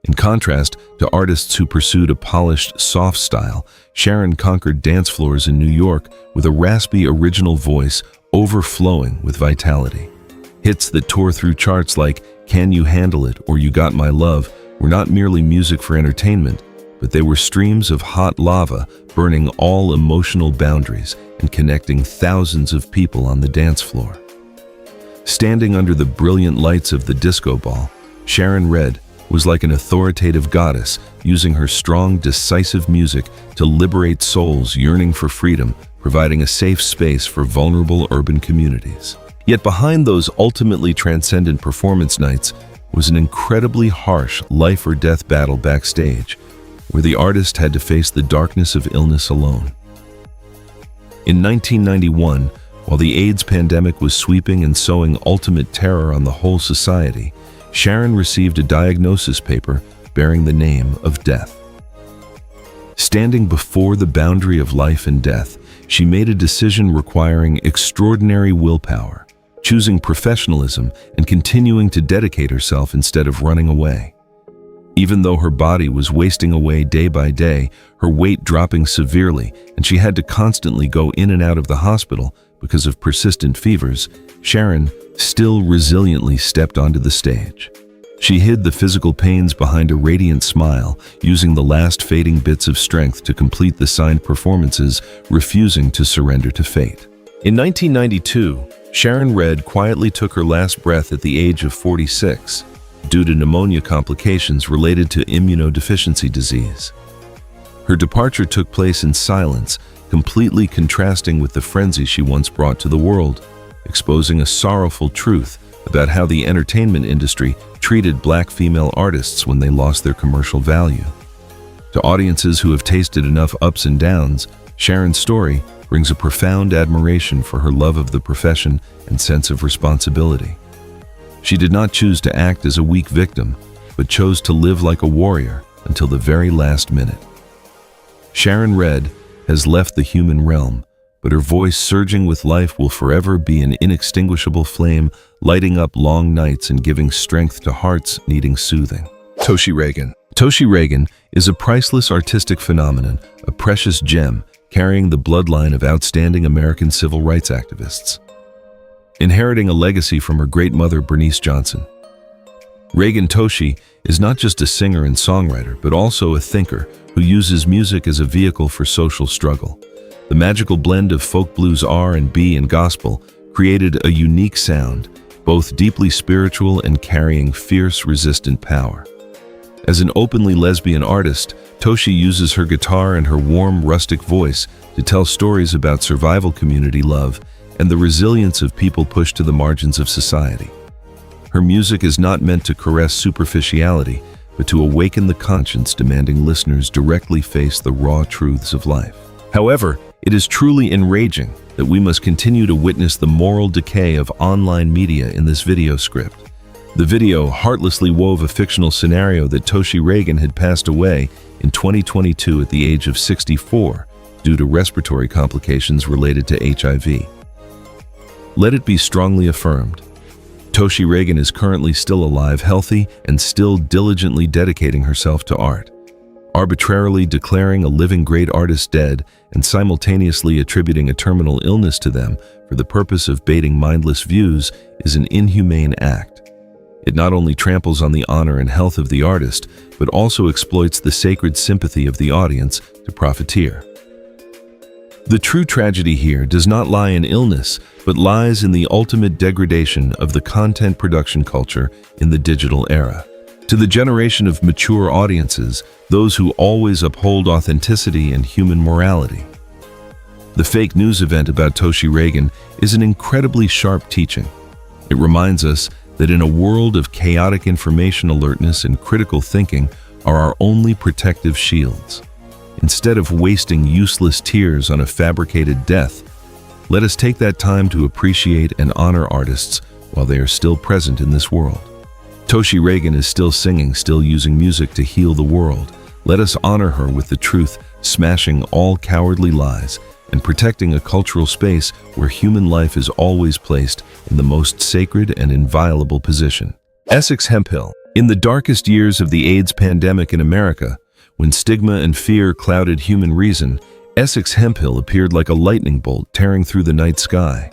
In contrast to artists who pursued a polished, soft style, Sharon conquered dance floors in New York with a raspy original voice overflowing with vitality. Hits that tore through charts like "Can You Handle It" or "You Got My Love" were not merely music for entertainment, but they were streams of hot lava burning all emotional boundaries and connecting thousands of people on the dance floor. Standing under the brilliant lights of the disco ball, Sharon Redd was like an authoritative goddess, using her strong, decisive music to liberate souls yearning for freedom, providing a safe space for vulnerable urban communities. Yet behind those ultimately transcendent performance nights was an incredibly harsh life-or-death battle backstage, where the artist had to face the darkness of illness alone. In 1991, while the AIDS pandemic was sweeping and sowing ultimate terror on the whole society, Sharon received a diagnosis paper bearing the name of death. Standing before the boundary of life and death, she made a decision requiring extraordinary willpower, choosing professionalism and continuing to dedicate herself instead of running away. Even though her body was wasting away day by day, her weight dropping severely, and she had to constantly go in and out of the hospital because of persistent fevers, Sharon still resiliently stepped onto the stage. She hid the physical pains behind a radiant smile, using the last fading bits of strength to complete the signed performances, refusing to surrender to fate. In 1992, Sharon Redd quietly took her last breath at the age of 46, due to pneumonia complications related to immunodeficiency disease. Her departure took place in silence, completely contrasting with the frenzy she once brought to the world, exposing a sorrowful truth about how the entertainment industry treated black female artists when they lost their commercial value. To audiences who have tasted enough ups and downs, Sharon's story brings a profound admiration for her love of the profession and sense of responsibility. She did not choose to act as a weak victim, but chose to live like a warrior until the very last minute. Sharon Redd has left the human realm, but her voice surging with life will forever be an inextinguishable flame, lighting up long nights and giving strength to hearts needing soothing. Toshi Reagan. Toshi Reagan is a priceless artistic phenomenon, a precious gem carrying the bloodline of outstanding American civil rights activists. Inheriting a legacy from her great mother, Bernice Johnson, Reagan Toshi is not just a singer and songwriter, but also a thinker who uses music as a vehicle for social struggle. The magical blend of folk blues, R&B, and gospel created a unique sound, both deeply spiritual and carrying fierce, resistant power. As an openly lesbian artist, Toshi uses her guitar and her warm, rustic voice to tell stories about survival, community love, and the resilience of people pushed to the margins of society. Her music is not meant to caress superficiality, but to awaken the conscience, demanding listeners directly face the raw truths of life. However, it is truly enraging that we must continue to witness the moral decay of online media in this video script. The video heartlessly wove a fictional scenario that Toshi Reagan had passed away in 2022 at the age of 64 due to respiratory complications related to HIV. Let it be strongly affirmed, Toshi Reagan is currently still alive, healthy, and still diligently dedicating herself to art. Arbitrarily declaring a living great artist dead and simultaneously attributing a terminal illness to them for the purpose of baiting mindless views is an inhumane act. It not only tramples on the honor and health of the artist, but also exploits the sacred sympathy of the audience to profiteer. The true tragedy here does not lie in illness, but lies in the ultimate degradation of the content production culture in the digital era. To the generation of mature audiences, those who always uphold authenticity and human morality. The fake news event about Toshi Reagan is an incredibly sharp teaching. It reminds us that in a world of chaotic information alertness and critical thinking are our only protective shields. Instead of wasting useless tears on a fabricated death, let us take that time to appreciate and honor artists while they are still present in this world. Toshi Reagan is still singing, still using music to heal the world. Let us honor her with the truth, smashing all cowardly lies and protecting a cultural space where human life is always placed in the most sacred and inviolable position. Essex Hemphill. In the darkest years of the AIDS pandemic in America, when stigma and fear clouded human reason, Essex Hemphill appeared like a lightning bolt tearing through the night sky.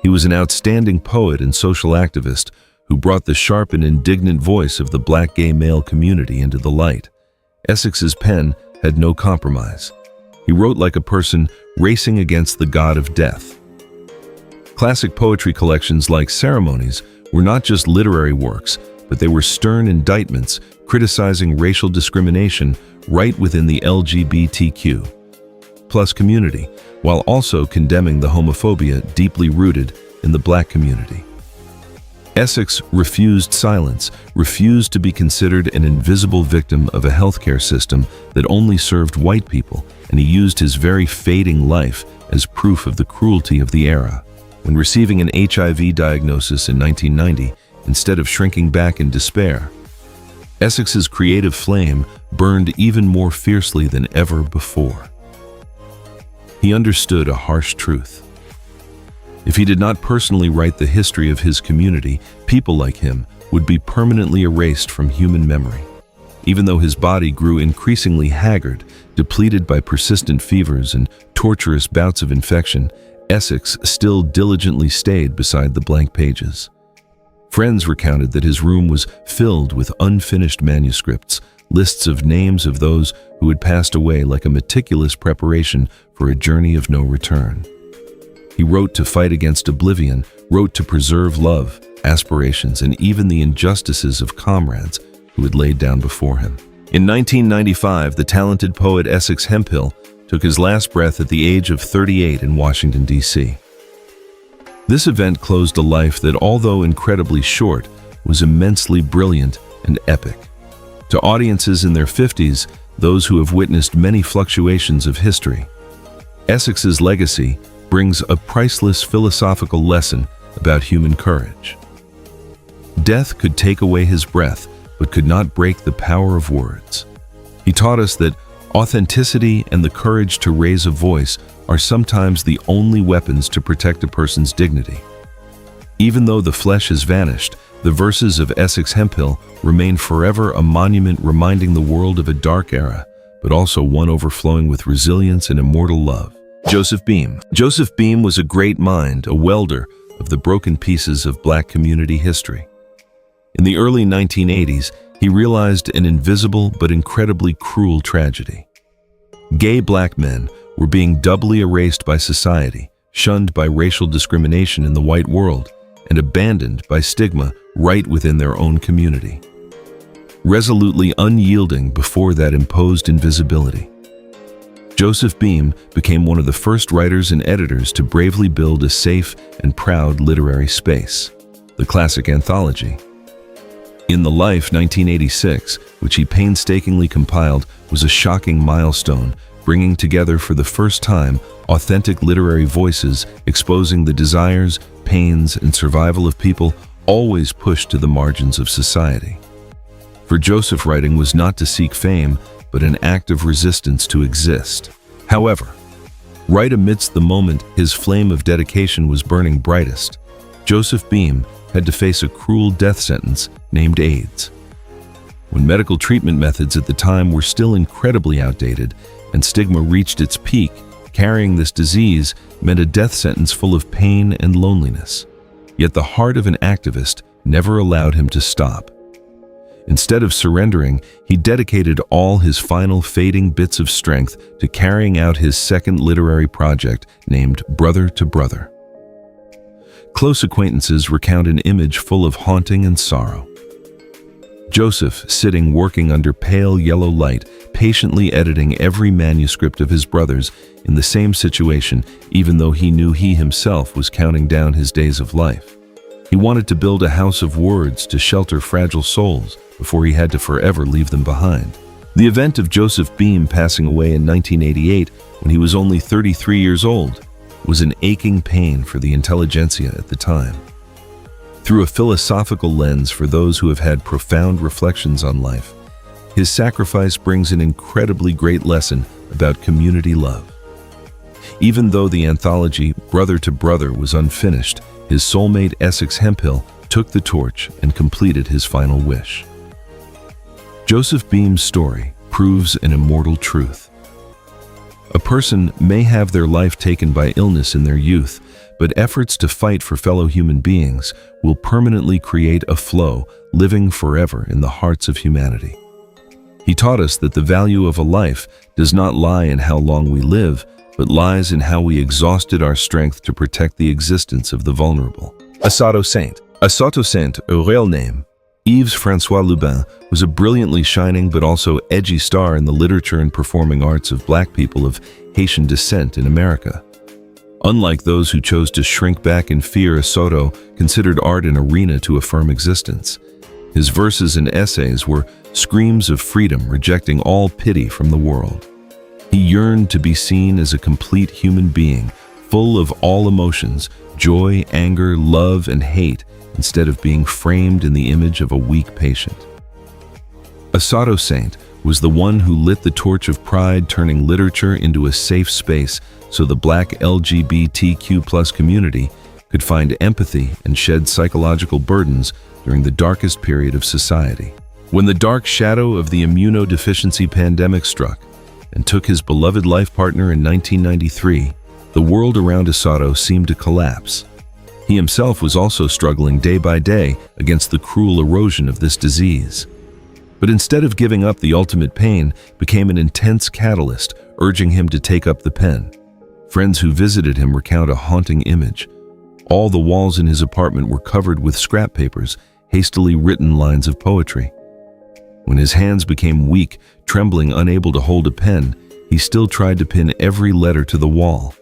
He was an outstanding poet and social activist who brought the sharp and indignant voice of the black gay male community into the light. Essex's pen had no compromise. He wrote like a person racing against the god of death. Classic poetry collections like Ceremonies were not just literary works, but they were stern indictments criticizing racial discrimination right within the LGBTQ+ community, while also condemning the homophobia deeply rooted in the black community. Essex refused silence, refused to be considered an invisible victim of a healthcare system that only served white people, and he used his very fading life as proof of the cruelty of the era. When receiving an HIV diagnosis in 1990, instead of shrinking back in despair, Essex's creative flame burned even more fiercely than ever before. He understood a harsh truth. If he did not personally write the history of his community, people like him would be permanently erased from human memory. Even though his body grew increasingly haggard, depleted by persistent fevers and torturous bouts of infection, Essex still diligently stayed beside the blank pages. Friends recounted that his room was filled with unfinished manuscripts, lists of names of those who had passed away, like a meticulous preparation for a journey of no return. He wrote to fight against oblivion, wrote to preserve love, aspirations, and even the injustices of comrades who had laid down before him. In 1995, the talented poet Essex Hemphill took his last breath at the age of 38 in Washington, D.C. This event closed a life that, although incredibly short, was immensely brilliant and epic. To audiences in their 50s, those who have witnessed many fluctuations of history, Essex's legacy brings a priceless philosophical lesson about human courage. Death could take away his breath, but could not break the power of words. He taught us that authenticity and the courage to raise a voice are sometimes the only weapons to protect a person's dignity. Even though the flesh has vanished, the verses of Essex Hemphill remain forever a monument reminding the world of a dark era, but also one overflowing with resilience and immortal love. Joseph Beam. Joseph Beam was a great mind, a welder of the broken pieces of black community history. In the early 1980s, he realized an invisible but incredibly cruel tragedy. Gay black men were being doubly erased by society, shunned by racial discrimination in the white world, and abandoned by stigma right within their own community. Resolutely unyielding before that imposed invisibility, Joseph Beam became one of the first writers and editors to bravely build a safe and proud literary space, the classic anthology. In the Life 1986, which he painstakingly compiled, was a shocking milestone, bringing together for the first time authentic literary voices exposing the desires, pains, and survival of people always pushed to the margins of society. For Joseph, writing was not to seek fame, but an act of resistance to exist. However, right amidst the moment his flame of dedication was burning brightest, Joseph Beam had to face a cruel death sentence named AIDS. When medical treatment methods at the time were still incredibly outdated and stigma reached its peak, carrying this disease meant a death sentence full of pain and loneliness. Yet the heart of an activist never allowed him to stop. Instead of surrendering, he dedicated all his final fading bits of strength to carrying out his second literary project named Brother to Brother. Close acquaintances recount an image full of haunting and sorrow. Joseph, sitting working under pale yellow light, patiently editing every manuscript of his brother's in the same situation, even though he knew he himself was counting down his days of life. He wanted to build a house of words to shelter fragile souls before he had to forever leave them behind. The event of Joseph Beam passing away in 1988, when he was only 33 years old, was an aching pain for the intelligentsia at the time. Through a philosophical lens for those who have had profound reflections on life, his sacrifice brings an incredibly great lesson about community love. Even though the anthology Brother to Brother was unfinished, his soulmate Essex Hemphill took the torch and completed his final wish. Joseph Beam's story proves an immortal truth. A person may have their life taken by illness in their youth, but efforts to fight for fellow human beings will permanently create a flow living forever in the hearts of humanity. He taught us that the value of a life does not lie in how long we live, but lies in how we exhausted our strength to protect the existence of the vulnerable. Assaut Saint. Assaut Saint, a real name, Yves François Lubin, was a brilliantly shining but also edgy star in the literature and performing arts of Black people of Haitian descent in America. Unlike those who chose to shrink back in fear, Assaut considered art an arena to affirm existence. His verses and essays were screams of freedom, rejecting all pity from the world. He yearned to be seen as a complete human being, full of all emotions, joy, anger, love, and hate, instead of being framed in the image of a weak patient. Assaut Saint was the one who lit the torch of pride, turning literature into a safe space so the Black LGBTQ+ community could find empathy and shed psychological burdens during the darkest period of society. When the dark shadow of the immunodeficiency pandemic struck and took his beloved life partner in 1993, the world around Assaut seemed to collapse. He himself was also struggling day by day against the cruel erosion of this disease. But instead of giving up the ultimate pain, became an intense catalyst, urging him to take up the pen. Friends who visited him recount a haunting image. All the walls in his apartment were covered with scrap papers, hastily written lines of poetry. When his hands became weak, trembling, unable to hold a pen, he still tried to pin every letter to the wall.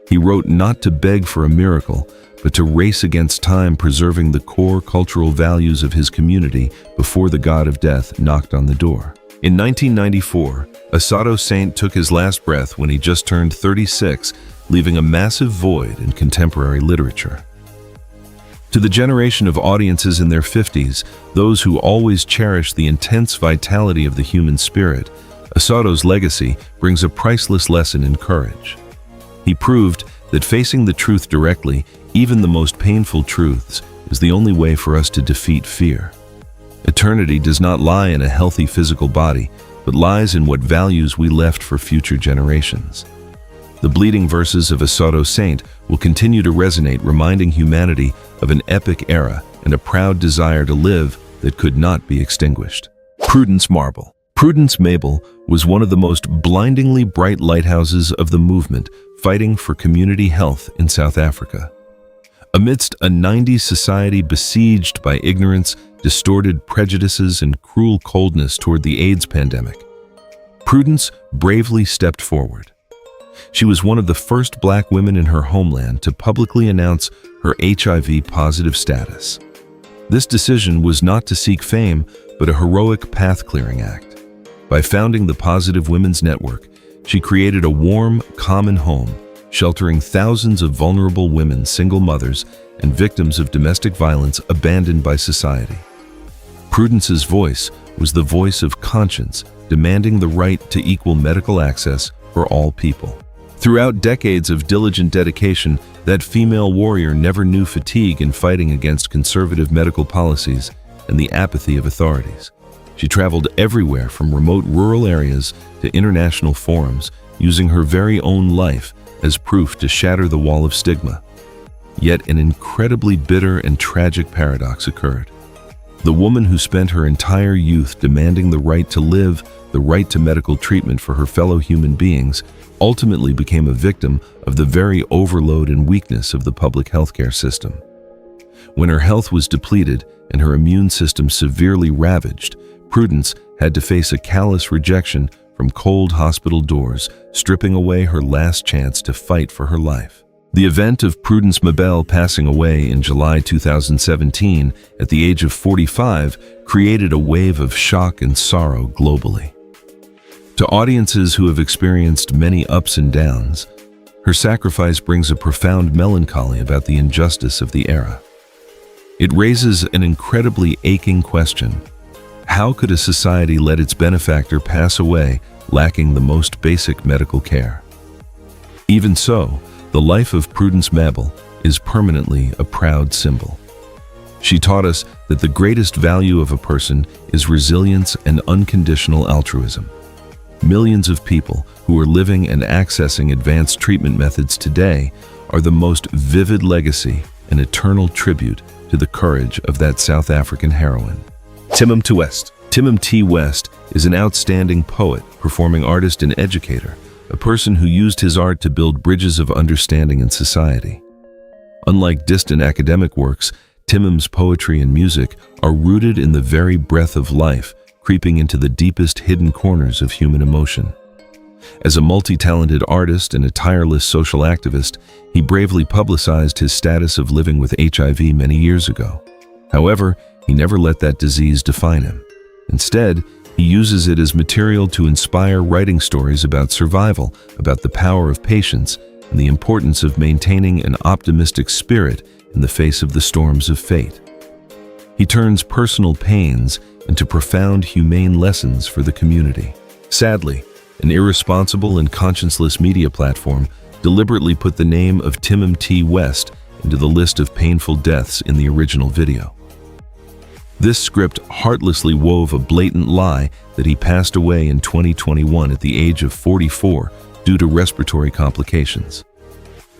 He wrote not to beg for a miracle, but to race against time, preserving the core cultural values of his community before the god of death knocked on the door. In 1994, Assaut Saint took his last breath when he just turned 36, leaving a massive void in contemporary literature. To the generation of audiences in their 50s, those who always cherish the intense vitality of the human spirit, Assaut's legacy brings a priceless lesson in courage. He proved that facing the truth directly, even the most painful truths, is the only way for us to defeat fear. Eternity does not lie in a healthy physical body, but lies in what values we left for future generations. The bleeding verses of Assaut Saint will continue to resonate, reminding humanity of an epic era and a proud desire to live that could not be extinguished. Prudence Marble. Prudence Mabel was one of the most blindingly bright lighthouses of the movement fighting for community health in South Africa. Amidst a 90s society besieged by ignorance, distorted prejudices, and cruel coldness toward the AIDS pandemic, Prudence bravely stepped forward. She was one of the first Black women in her homeland to publicly announce her HIV-positive status. This decision was not to seek fame, but a heroic path-clearing act. By founding the Positive Women's Network, she created a warm, common home, sheltering thousands of vulnerable women, single mothers, and victims of domestic violence abandoned by society. Prudence's voice was the voice of conscience, demanding the right to equal medical access for all people. Throughout decades of diligent dedication, that female warrior never knew fatigue in fighting against conservative medical policies and the apathy of authorities. She traveled everywhere from remote rural areas to international forums, using her very own life as proof to shatter the wall of stigma. Yet an incredibly bitter and tragic paradox occurred. The woman who spent her entire youth demanding the right to live, the right to medical treatment for her fellow human beings, ultimately became a victim of the very overload and weakness of the public healthcare system. When her health was depleted and her immune system severely ravaged, Prudence had to face a callous rejection from cold hospital doors, stripping away her last chance to fight for her life. The event of Prudence Mabel passing away in July 2017 at the age of 45 created a wave of shock and sorrow globally. To audiences who have experienced many ups and downs, her sacrifice brings a profound melancholy about the injustice of the era. It raises an incredibly aching question. How could a society let its benefactor pass away lacking the most basic medical care? Even so, the life of Prudence Mabel is permanently a proud symbol. She taught us that the greatest value of a person is resilience and unconditional altruism. Millions of people who are living and accessing advanced treatment methods today are the most vivid legacy and eternal tribute to the courage of that South African heroine. Timum T. West. Timum T. West is an outstanding poet, performing artist, and educator, a person who used his art to build bridges of understanding in society. Unlike distant academic works, Timum's poetry and music are rooted in the very breath of life, creeping into the deepest hidden corners of human emotion. As a multi-talented artist and a tireless social activist, he bravely publicized his status of living with HIV many years ago. However, he never let that disease define him. Instead, he uses it as material to inspire, writing stories about survival, about the power of patience, and the importance of maintaining an optimistic spirit in the face of the storms of fate. He turns personal pains into profound, humane lessons for the community. Sadly, an irresponsible and conscienceless media platform deliberately put the name of Timum T. West into the list of painful deaths in the original video. This script heartlessly wove a blatant lie that he passed away in 2021 at the age of 44 due to respiratory complications.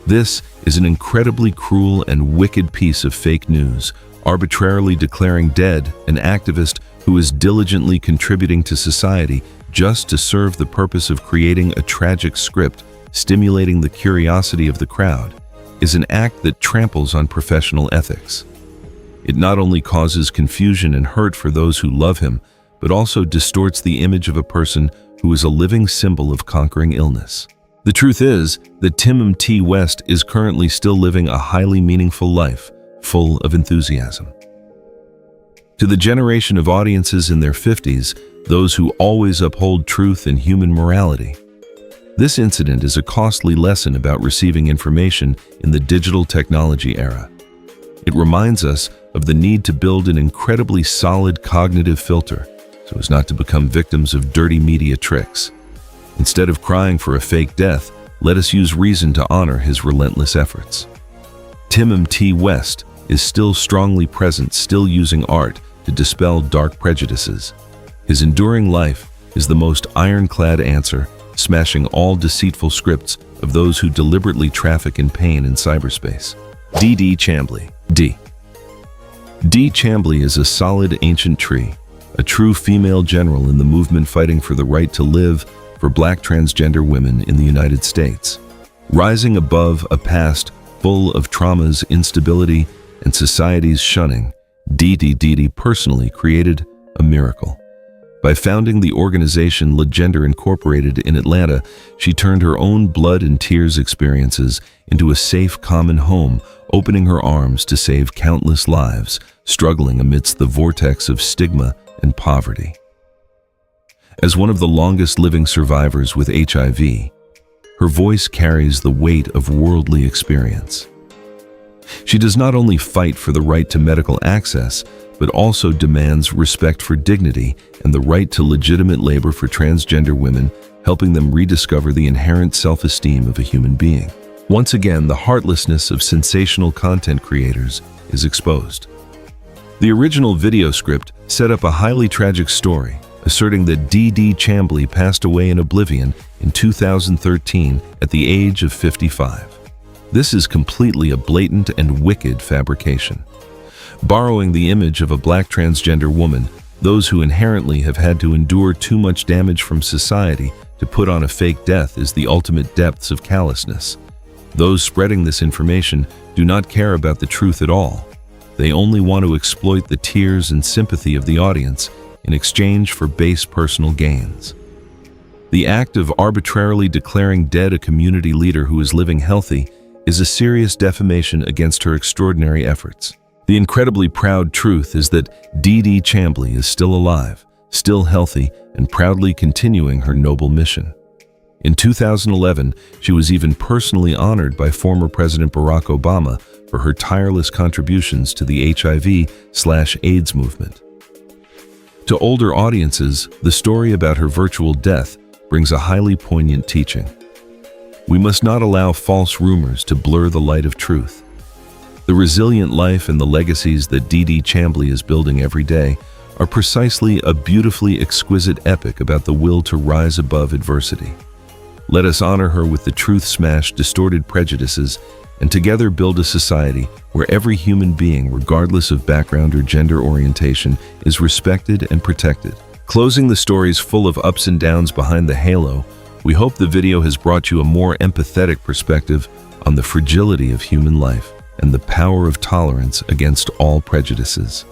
This is an incredibly cruel and wicked piece of fake news, arbitrarily declaring dead an activist who is diligently contributing to society just to serve the purpose of creating a tragic script, stimulating the curiosity of the crowd, is an act that tramples on professional ethics. It not only causes confusion and hurt for those who love him, but also distorts the image of a person who is a living symbol of conquering illness. The truth is that Timum T. West is currently still living a highly meaningful life, full of enthusiasm. To the generation of audiences in their 50s, those who always uphold truth and human morality, this incident is a costly lesson about receiving information in the digital technology era. It reminds us of the need to build an incredibly solid cognitive filter so as not to become victims of dirty media tricks. Instead of crying for a fake death, let us use reason to honor his relentless efforts. Timum T. West is still strongly present, still using art to dispel dark prejudices. His enduring life is the most ironclad answer, smashing all deceitful scripts of those who deliberately traffic in pain in cyberspace. D. Chambly. D. Chambly is a solid ancient tree, a true female general in the movement fighting for the right to live for Black transgender women in the United States. Rising above a past full of traumas, instability, and society's shunning, Dee personally created a miracle. By founding the organization Legender Incorporated in Atlanta, she turned her own blood and tears experiences into a safe, common home, opening her arms to save countless lives, struggling amidst the vortex of stigma and poverty. As one of the longest living survivors with HIV, her voice carries the weight of worldly experience. She does not only fight for the right to medical access, but also demands respect for dignity and the right to legitimate labor for transgender women, helping them rediscover the inherent self-esteem of a human being. Once again, the heartlessness of sensational content creators is exposed. The original video script set up a highly tragic story, asserting that Dee Chamblee passed away in oblivion in 2013 at the age of 55. This is completely a blatant and wicked fabrication. Borrowing the image of a Black transgender woman, those who inherently have had to endure too much damage from society to put on a fake death is the ultimate depths of callousness. Those spreading this information do not care about the truth at all. They only want to exploit the tears and sympathy of the audience in exchange for base personal gains. The act of arbitrarily declaring dead a community leader who is living healthy is a serious defamation against her extraordinary efforts. The incredibly proud truth is that Dee Chamblee is still alive, still healthy, and proudly continuing her noble mission. In 2011, she was even personally honored by former President Barack Obama for her tireless contributions to the HIV/AIDS movement. To older audiences, the story about her virtual death brings a highly poignant teaching. We must not allow false rumors to blur the light of truth. The resilient life and the legacies that Dee Chamblee is building every day are precisely a beautifully exquisite epic about the will to rise above adversity. Let us honor her with the truth-smashed, distorted prejudices, and together build a society where every human being, regardless of background or gender orientation, is respected and protected. Closing the stories full of ups and downs behind the halo, we hope the video has brought you a more empathetic perspective on the fragility of human life and the power of tolerance against all prejudices.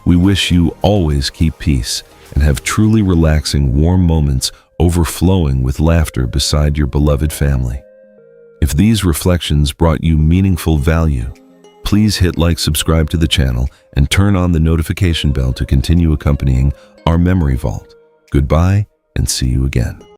We wish you always keep peace and have truly relaxing, warm moments overflowing with laughter beside your beloved family. If these reflections brought you meaningful value, please hit like, subscribe to the channel, and turn on the notification bell to continue accompanying our memory vault. Goodbye, and see you again.